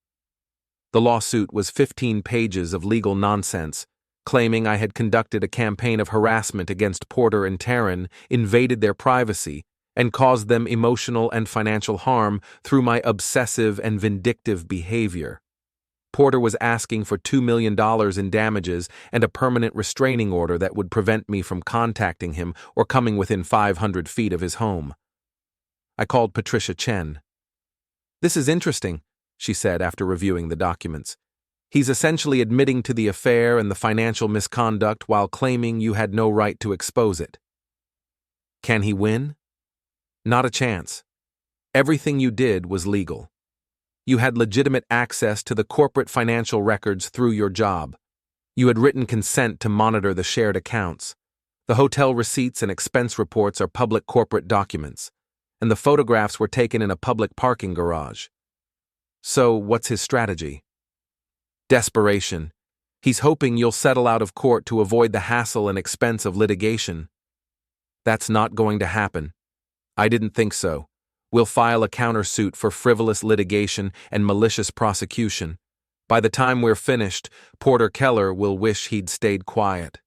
The lawsuit was 15 pages of legal nonsense, claiming I had conducted a campaign of harassment against Porter and Taryn, invaded their privacy, and caused them emotional and financial harm through my obsessive and vindictive behavior. Porter was asking for $2 million in damages and a permanent restraining order that would prevent me from contacting him or coming within 500 feet of his home. I called Patricia Chen. "This is interesting," she said after reviewing the documents. He's essentially admitting to the affair and the financial misconduct while claiming you had no right to expose it. Can he win? Not a chance. Everything you did was legal. You had legitimate access to the corporate financial records through your job. You had written consent to monitor the shared accounts. The hotel receipts and expense reports are public corporate documents, and the photographs were taken in a public parking garage. So, what's his strategy? Desperation. He's hoping you'll settle out of court to avoid the hassle and expense of litigation. That's not going to happen. I didn't think so. We'll file a countersuit for frivolous litigation and malicious prosecution. By the time we're finished, Porter Kellor will wish he'd stayed quiet.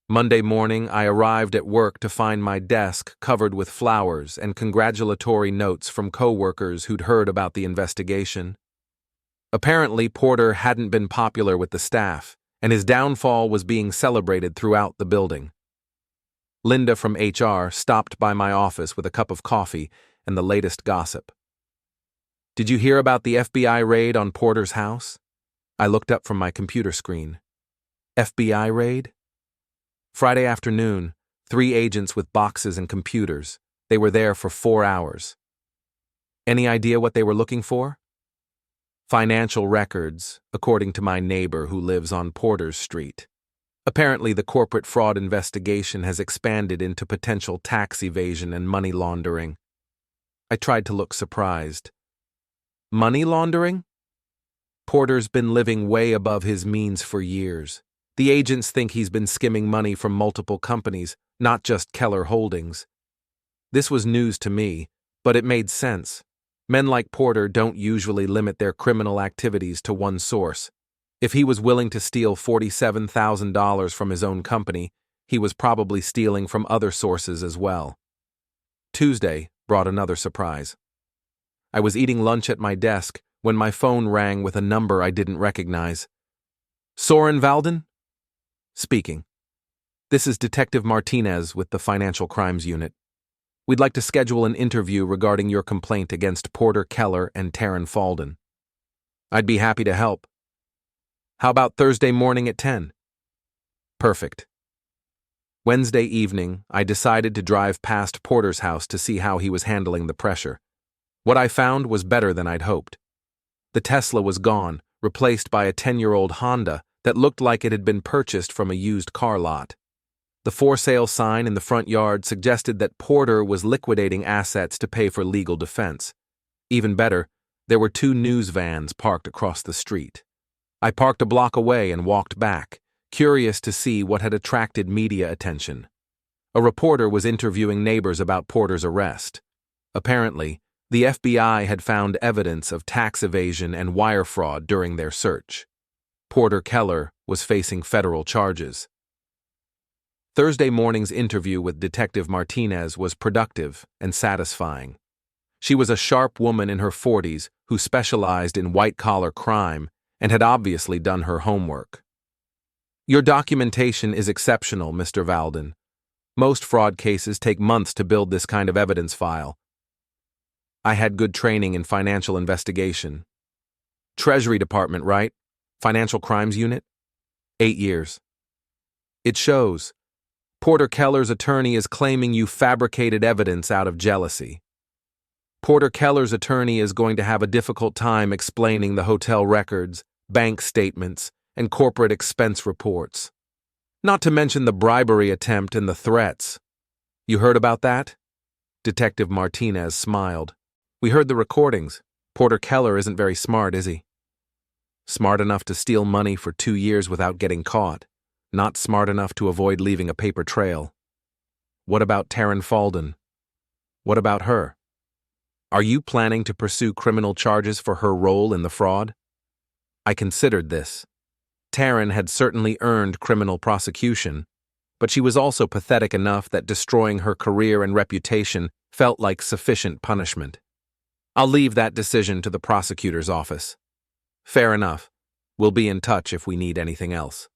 Monday morning, I arrived at work to find my desk covered with flowers and congratulatory notes from co-workers who'd heard about the investigation. Apparently, Porter hadn't been popular with the staff, and his downfall was being celebrated throughout the building. Linda from HR stopped by my office with a cup of coffee and the latest gossip. Did you hear about the FBI raid on Porter's house? I looked up from my computer screen. FBI raid? Friday afternoon, 3 agents with boxes and computers. They were there for 4 hours. Any idea what they were looking for? Financial records, according to my neighbor who lives on Porter's Street. Apparently, the corporate fraud investigation has expanded into potential tax evasion and money laundering. I tried to look surprised. Money laundering? Porter's been living way above his means for years. The agents think he's been skimming money from multiple companies, not just Kellor Holdings. This was news to me, but it made sense. Men like Porter don't usually limit their criminal activities to one source. If he was willing to steal $47,000 from his own company, he was probably stealing from other sources as well. Tuesday brought another surprise. I was eating lunch at my desk when my phone rang with a number I didn't recognize. Soren Valden? Speaking. This is Detective Martinez with the Financial Crimes Unit. We'd like to schedule an interview regarding your complaint against Porter Kellor and Taryn Valden. I'd be happy to help. How about Thursday morning at 10? Perfect. Wednesday evening, I decided to drive past Porter's house to see how he was handling the pressure. What I found was better than I'd hoped. The Tesla was gone, replaced by a 10-year-old Honda that looked like it had been purchased from a used car lot. The for sale sign in the front yard suggested that Porter was liquidating assets to pay for legal defense. Even better, there were 2 news vans parked across the street. I parked a block away and walked back, curious to see what had attracted media attention. A reporter was interviewing neighbors about Porter's arrest. Apparently, the FBI had found evidence of tax evasion and wire fraud during their search. Porter Kellor was facing federal charges. Thursday morning's interview with Detective Martinez was productive and satisfying. She was a sharp woman in her 40s who specialized in white-collar crime and had obviously done her homework. Your documentation is exceptional, Mr. Valden. Most fraud cases take months to build this kind of evidence file. I had good training in financial investigation. Treasury Department, right? Financial Crimes Unit? 8 years. It shows. Porter Kellor's attorney is claiming you fabricated evidence out of jealousy. Porter Kellor's attorney is going to have a difficult time explaining the hotel records, bank statements, and corporate expense reports. Not to mention the bribery attempt and the threats. You heard about that? Detective Martinez smiled. We heard the recordings. Porter Kellor isn't very smart, is he? Smart enough to steal money for 2 years without getting caught. Not smart enough to avoid leaving a paper trail. What about Taryn Valden? What about her? Are you planning to pursue criminal charges for her role in the fraud? I considered this. Taryn had certainly earned criminal prosecution, but she was also pathetic enough that destroying her career and reputation felt like sufficient punishment. I'll leave that decision to the prosecutor's office. Fair enough. We'll be in touch if we need anything else.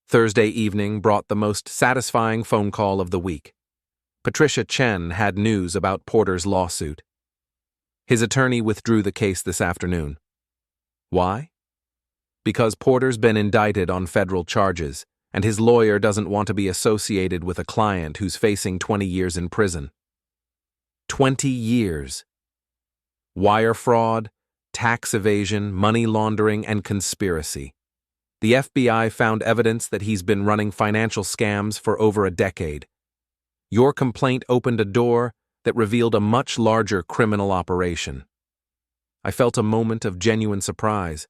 Thursday evening brought the most satisfying phone call of the week. Patricia Chen had news about Porter's lawsuit. His attorney withdrew the case this afternoon. Why? Because Porter's been indicted on federal charges, and his lawyer doesn't want to be associated with a client who's facing 20 years in prison. 20 years. Wire fraud, tax evasion, money laundering, and conspiracy. The FBI found evidence that he's been running financial scams for over a decade. Your complaint opened a door that revealed a much larger criminal operation. I felt a moment of genuine surprise.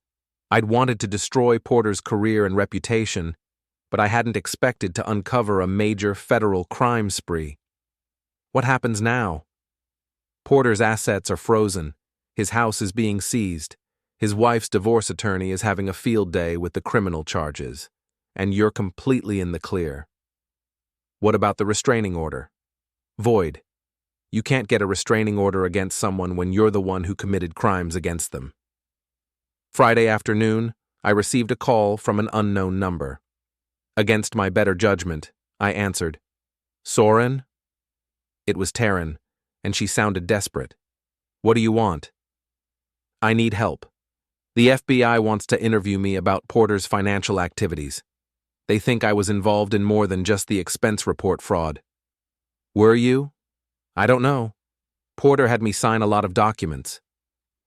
I'd wanted to destroy Porter's career and reputation, but I hadn't expected to uncover a major federal crime spree. What happens now? Porter's assets are frozen. His house is being seized. His wife's divorce attorney is having a field day with the criminal charges, and you're completely in the clear. What about the restraining order? Void. You can't get a restraining order against someone when you're the one who committed crimes against them. Friday afternoon, I received a call from an unknown number. Against my better judgment, I answered. Soren? It was Taryn, and she sounded desperate. What do you want? I need help. The FBI wants to interview me about Porter's financial activities. They think I was involved in more than just the expense report fraud. Were you? I don't know. Porter had me sign a lot of documents.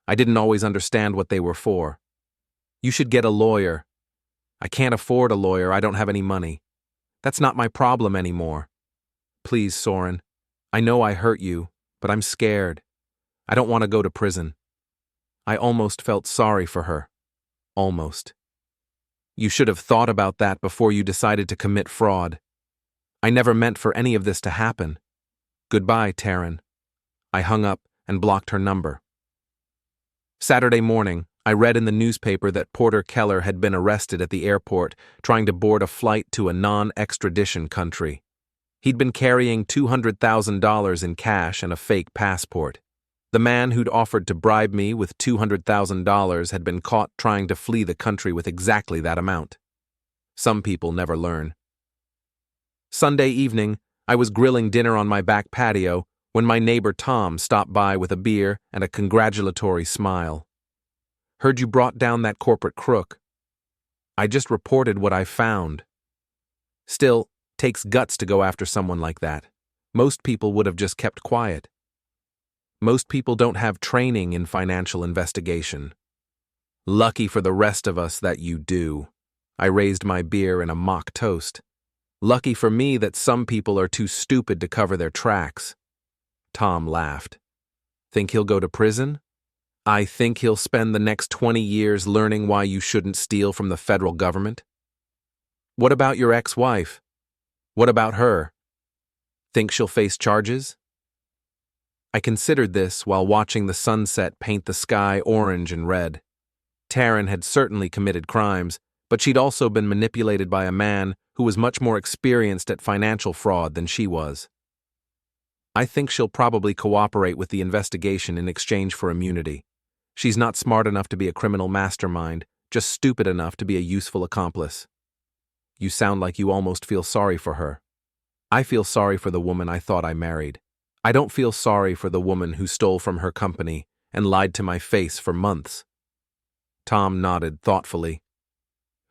I didn't always understand what they were for. You should get a lawyer. I can't afford a lawyer, I don't have any money. That's not my problem anymore. Please, Soren. I know I hurt you, but I'm scared. I don't want to go to prison. I almost felt sorry for her. Almost. You should have thought about that before you decided to commit fraud. I never meant for any of this to happen. Goodbye, Taryn. I hung up and blocked her number. Saturday morning, I read in the newspaper that Porter Kellor had been arrested at the airport trying to board a flight to a non-extradition country. He'd been carrying $200,000 in cash and a fake passport. The man who'd offered to bribe me with $200,000 had been caught trying to flee the country with exactly that amount. Some people never learn. Sunday evening, I was grilling dinner on my back patio when my neighbor Tom stopped by with a beer and a congratulatory smile. Heard you brought down that corporate crook. I just reported what I found. Still, takes guts to go after someone like that. Most people would have just kept quiet. Most people don't have training in financial investigation. Lucky for the rest of us that you do. I raised my beer in a mock toast. Lucky for me that some people are too stupid to cover their tracks. Tom laughed. Think he'll go to prison? I think he'll spend the next 20 years learning why you shouldn't steal from the federal government. What about your ex-wife? What about her? Think she'll face charges? I considered this while watching the sunset paint the sky orange and red. Taryn had certainly committed crimes, but she'd also been manipulated by a man who was much more experienced at financial fraud than she was. I think she'll probably cooperate with the investigation in exchange for immunity. She's not smart enough to be a criminal mastermind, just stupid enough to be a useful accomplice. You sound like you almost feel sorry for her. I feel sorry for the woman I thought I married. I don't feel sorry for the woman who stole from her company and lied to my face for months. Tom nodded thoughtfully.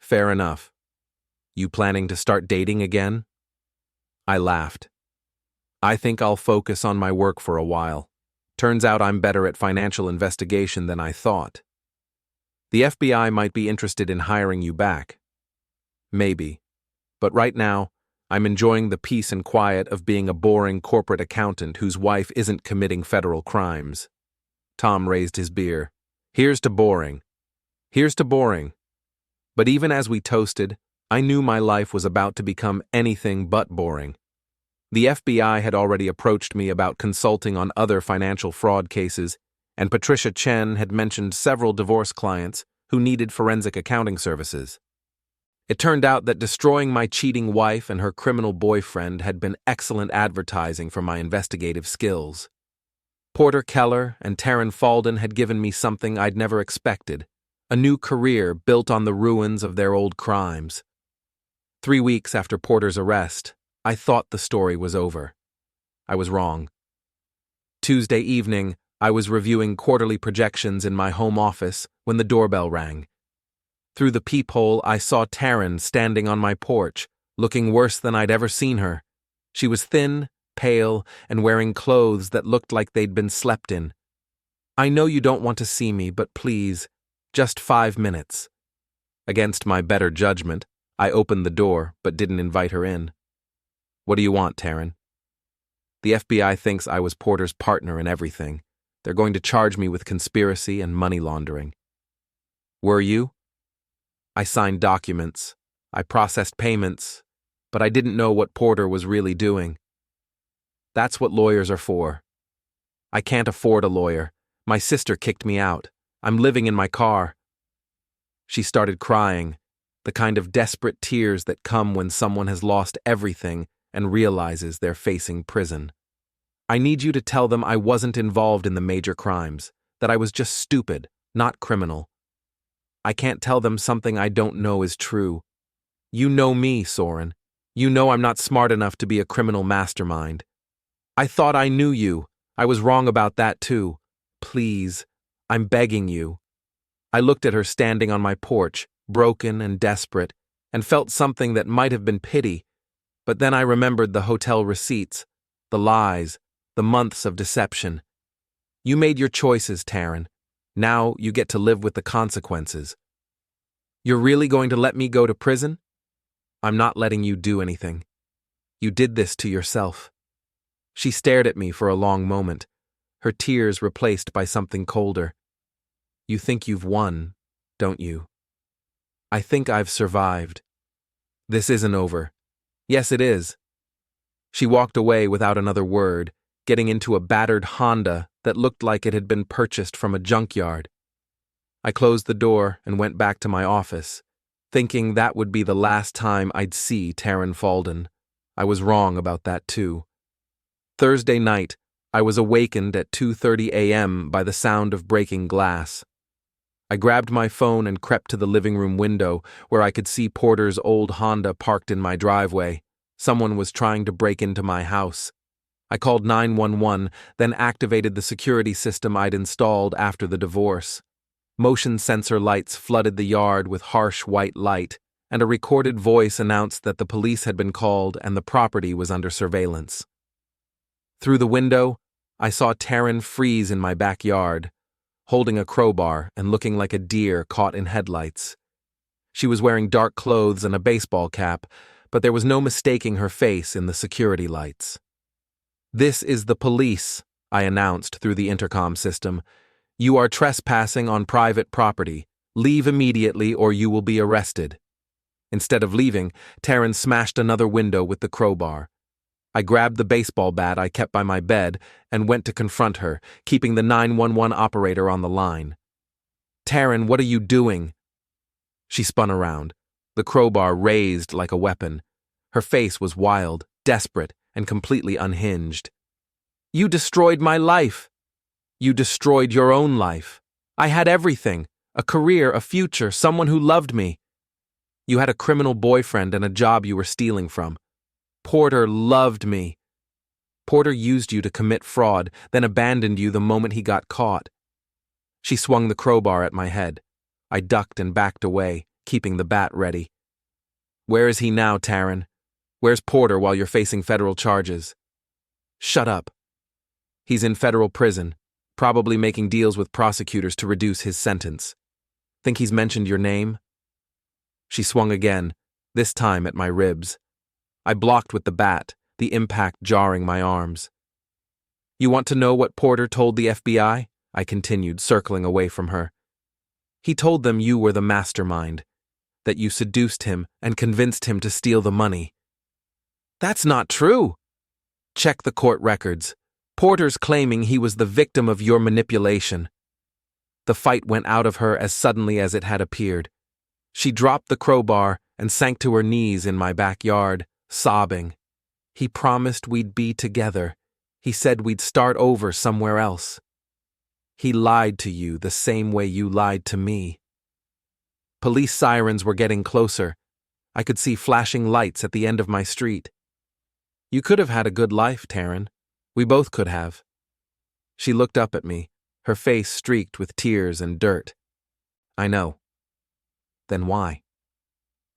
Fair enough. You planning to start dating again? I laughed. I think I'll focus on my work for a while. Turns out I'm better at financial investigation than I thought. The FBI might be interested in hiring you back. Maybe. But right now, I'm enjoying the peace and quiet of being a boring corporate accountant whose wife isn't committing federal crimes. Tom raised his beer. Here's to boring. Here's to boring. But even as we toasted, I knew my life was about to become anything but boring. The FBI had already approached me about consulting on other financial fraud cases, and Patricia Chen had mentioned several divorce clients who needed forensic accounting services. It turned out that destroying my cheating wife and her criminal boyfriend had been excellent advertising for my investigative skills. Porter Kellor and Soren Valden had given me something I'd never expected, a new career built on the ruins of their old crimes. 3 weeks after Porter's arrest, I thought the story was over. I was wrong. Tuesday evening, I was reviewing quarterly projections in my home office when the doorbell rang. Through the peephole, I saw Taryn standing on my porch, looking worse than I'd ever seen her. She was thin, pale, and wearing clothes that looked like they'd been slept in. "I know you don't want to see me, but please, just 5 minutes." Against my better judgment, I opened the door but didn't invite her in. "What do you want, Taryn?" "The FBI thinks I was Porter's partner in everything. They're going to charge me with conspiracy and money laundering." "Were you?" "I signed documents. I processed payments, but I didn't know what Porter was really doing." "That's what lawyers are for." "I can't afford a lawyer. My sister kicked me out. I'm living in my car." She started crying, the kind of desperate tears that come when someone has lost everything and realizes they're facing prison. "I need you to tell them I wasn't involved in the major crimes, that I was just stupid, not criminal." "I can't tell them something I don't know is true. You know me, Soren. You know I'm not smart enough to be a criminal mastermind." "I thought I knew you. I was wrong about that too. Please, I'm begging you." I looked at her standing on my porch, broken and desperate, and felt something that might have been pity, but then I remembered the hotel receipts, the lies, the months of deception. "You made your choices, Taryn. Now you get to live with the consequences." "You're really going to let me go to prison?" "I'm not letting you do anything. You did this to yourself." She stared at me for a long moment, her tears replaced by something colder. "You think you've won, don't you?" "I think I've survived." "This isn't over." "Yes, it is." She walked away without another word, getting into a battered Honda that looked like it had been purchased from a junkyard. I closed the door and went back to my office, thinking that would be the last time I'd see Taryn Valden. I was wrong about that too. Thursday night, I was awakened at 2:30 a.m. by the sound of breaking glass. I grabbed my phone and crept to the living room window where I could see Porter's old Honda parked in my driveway. Someone was trying to break into my house. I called 911, then activated the security system I'd installed after the divorce. Motion sensor lights flooded the yard with harsh white light, and a recorded voice announced that the police had been called and the property was under surveillance. Through the window, I saw Taryn freeze in my backyard, holding a crowbar and looking like a deer caught in headlights. She was wearing dark clothes and a baseball cap, but there was no mistaking her face in the security lights. "This is the police," I announced through the intercom system. "You are trespassing on private property. Leave immediately or you will be arrested." Instead of leaving, Taryn smashed another window with the crowbar. I grabbed the baseball bat I kept by my bed and went to confront her, keeping the 911 operator on the line. "Taryn, what are you doing?" She spun around, the crowbar raised like a weapon. Her face was wild, desperate, and completely unhinged. "You destroyed my life." "You destroyed your own life. I had everything, a career, a future, someone who loved me. You had a criminal boyfriend and a job you were stealing from. Porter loved me. Porter used you to commit fraud, then abandoned you the moment he got caught." She swung the crowbar at my head. I ducked and backed away, keeping the bat ready. "Where is he now, Taryn? Where's Porter while you're facing federal charges?" "Shut up." "He's in federal prison, probably making deals with prosecutors to reduce his sentence. Think he's mentioned your name?" She swung again, this time at my ribs. I blocked with the bat, the impact jarring my arms. "You want to know what Porter told the FBI?" I continued, circling away from her. "He told them you were the mastermind, that you seduced him and convinced him to steal the money." "That's not true." "Check the court records. Porter's claiming he was the victim of your manipulation." The fight went out of her as suddenly as it had appeared. She dropped the crowbar and sank to her knees in my backyard, sobbing. "He promised we'd be together. He said we'd start over somewhere else. He lied to you the same way you lied to me." Police sirens were getting closer. I could see flashing lights at the end of my street. "You could have had a good life, Taryn. We both could have." She looked up at me, her face streaked with tears and dirt. "I know." Then why?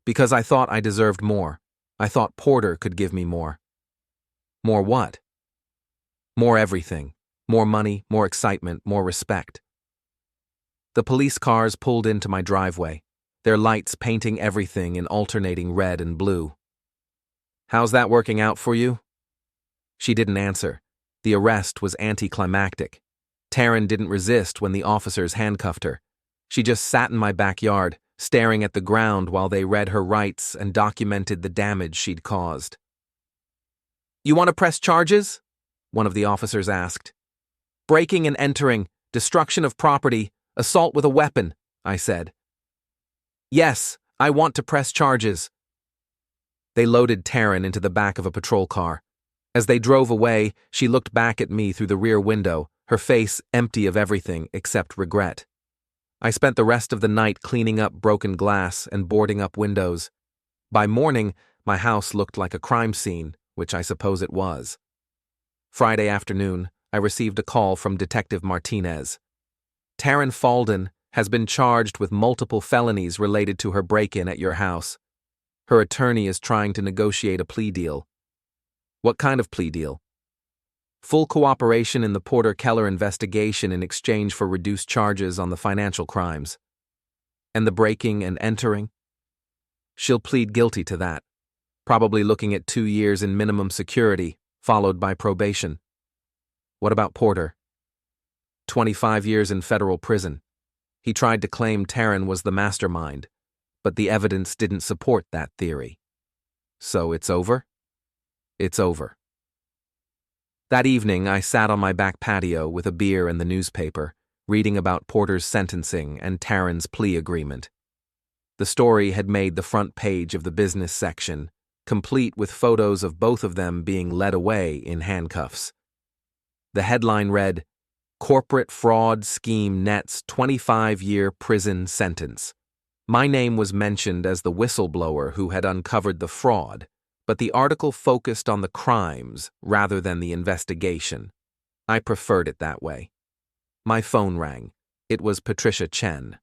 Because I thought I deserved more. I thought Porter could give me more. More what? More everything. More money, more excitement, more respect. The police cars pulled into my driveway, their lights painting everything in alternating red and blue. "How's that working out for you?" She didn't answer. The arrest was anticlimactic. Taryn didn't resist when the officers handcuffed her. She just sat in my backyard, staring at the ground while they read her rights and documented the damage she'd caused. "You want to press charges?" one of the officers asked. "Breaking and entering, destruction of property, assault with a weapon," I said. "Yes, I want to press charges." They loaded Taryn into the back of a patrol car. As they drove away, she looked back at me through the rear window, her face empty of everything except regret. I spent the rest of the night cleaning up broken glass and boarding up windows. By morning, my house looked like a crime scene, which I suppose it was. Friday afternoon, I received a call from Detective Martinez. "Taryn Valden has been charged with multiple felonies related to her break-in at your house. Her attorney is trying to negotiate a plea deal." "What kind of plea deal?" "Full cooperation in the Porter-Kellor investigation in exchange for reduced charges on the financial crimes." "And the breaking and entering?" "She'll plead guilty to that, probably looking at 2 years in minimum security, followed by probation." "What about Porter?" 25 years in federal prison. He tried to claim Taryn was the mastermind, but the evidence didn't support that theory. "So it's over?" "It's over." That evening, I sat on my back patio with a beer and the newspaper, reading about Porter's sentencing and Taryn's plea agreement. The story had made the front page of the business section, complete with photos of both of them being led away in handcuffs. The headline read, "Corporate Fraud Scheme Nets 25-Year Prison Sentence." My name was mentioned as the whistleblower who had uncovered the fraud, but the article focused on the crimes rather than the investigation. I preferred it that way. My phone rang. It was Patricia Chen.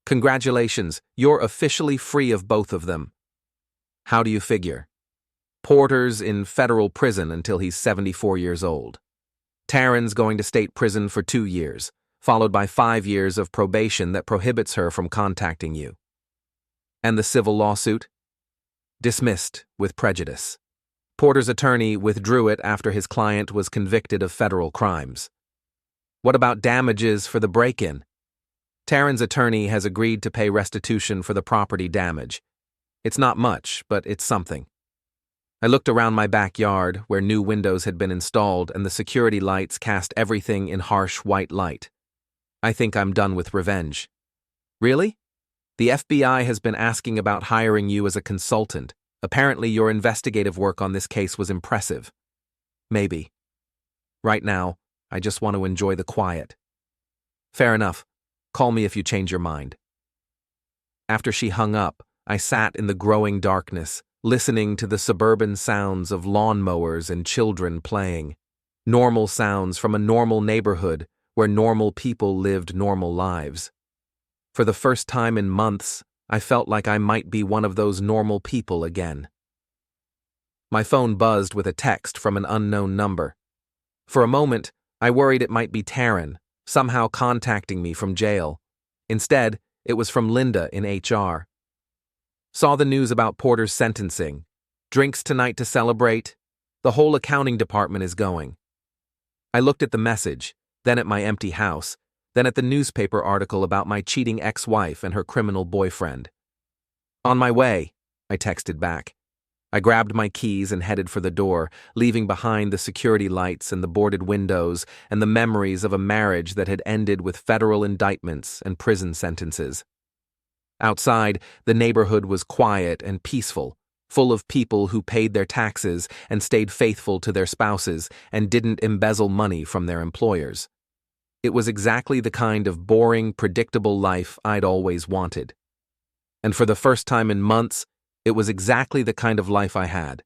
"Congratulations, you're officially free of both of them." "How do you figure?" "Porter's in federal prison until he's 74 years old. Taryn's going to state prison for 2 years, followed by 5 years of probation that prohibits her from contacting you." "And the civil lawsuit?" "Dismissed with prejudice. Porter's attorney withdrew it after his client was convicted of federal crimes." "What about damages for the break-in?" "Taryn's attorney has agreed to pay restitution for the property damage. It's not much, but it's something." I looked around my backyard, where new windows had been installed and the security lights cast everything in harsh white light. "I think I'm done with revenge." "Really? The FBI has been asking about hiring you as a consultant. Apparently your investigative work on this case was impressive." "Maybe. Right now, I just want to enjoy the quiet." "Fair enough. Call me if you change your mind." After she hung up, I sat in the growing darkness, listening to the suburban sounds of lawnmowers and children playing. Normal sounds from a normal neighborhood where normal people lived normal lives. For the first time in months, I felt like I might be one of those normal people again. My phone buzzed with a text from an unknown number. For a moment, I worried it might be Taryn, somehow contacting me from jail. Instead, it was from Linda in HR. "Saw the news about Porter's sentencing. Drinks tonight to celebrate. The whole accounting department is going." I looked at the message, then at my empty house, then at the newspaper article about my cheating ex-wife and her criminal boyfriend. "On my way," I texted back. I grabbed my keys and headed for the door, leaving behind the security lights and the boarded windows and the memories of a marriage that had ended with federal indictments and prison sentences. Outside, the neighborhood was quiet and peaceful, full of people who paid their taxes and stayed faithful to their spouses and didn't embezzle money from their employers. It was exactly the kind of boring, predictable life I'd always wanted. And for the first time in months, it was exactly the kind of life I had.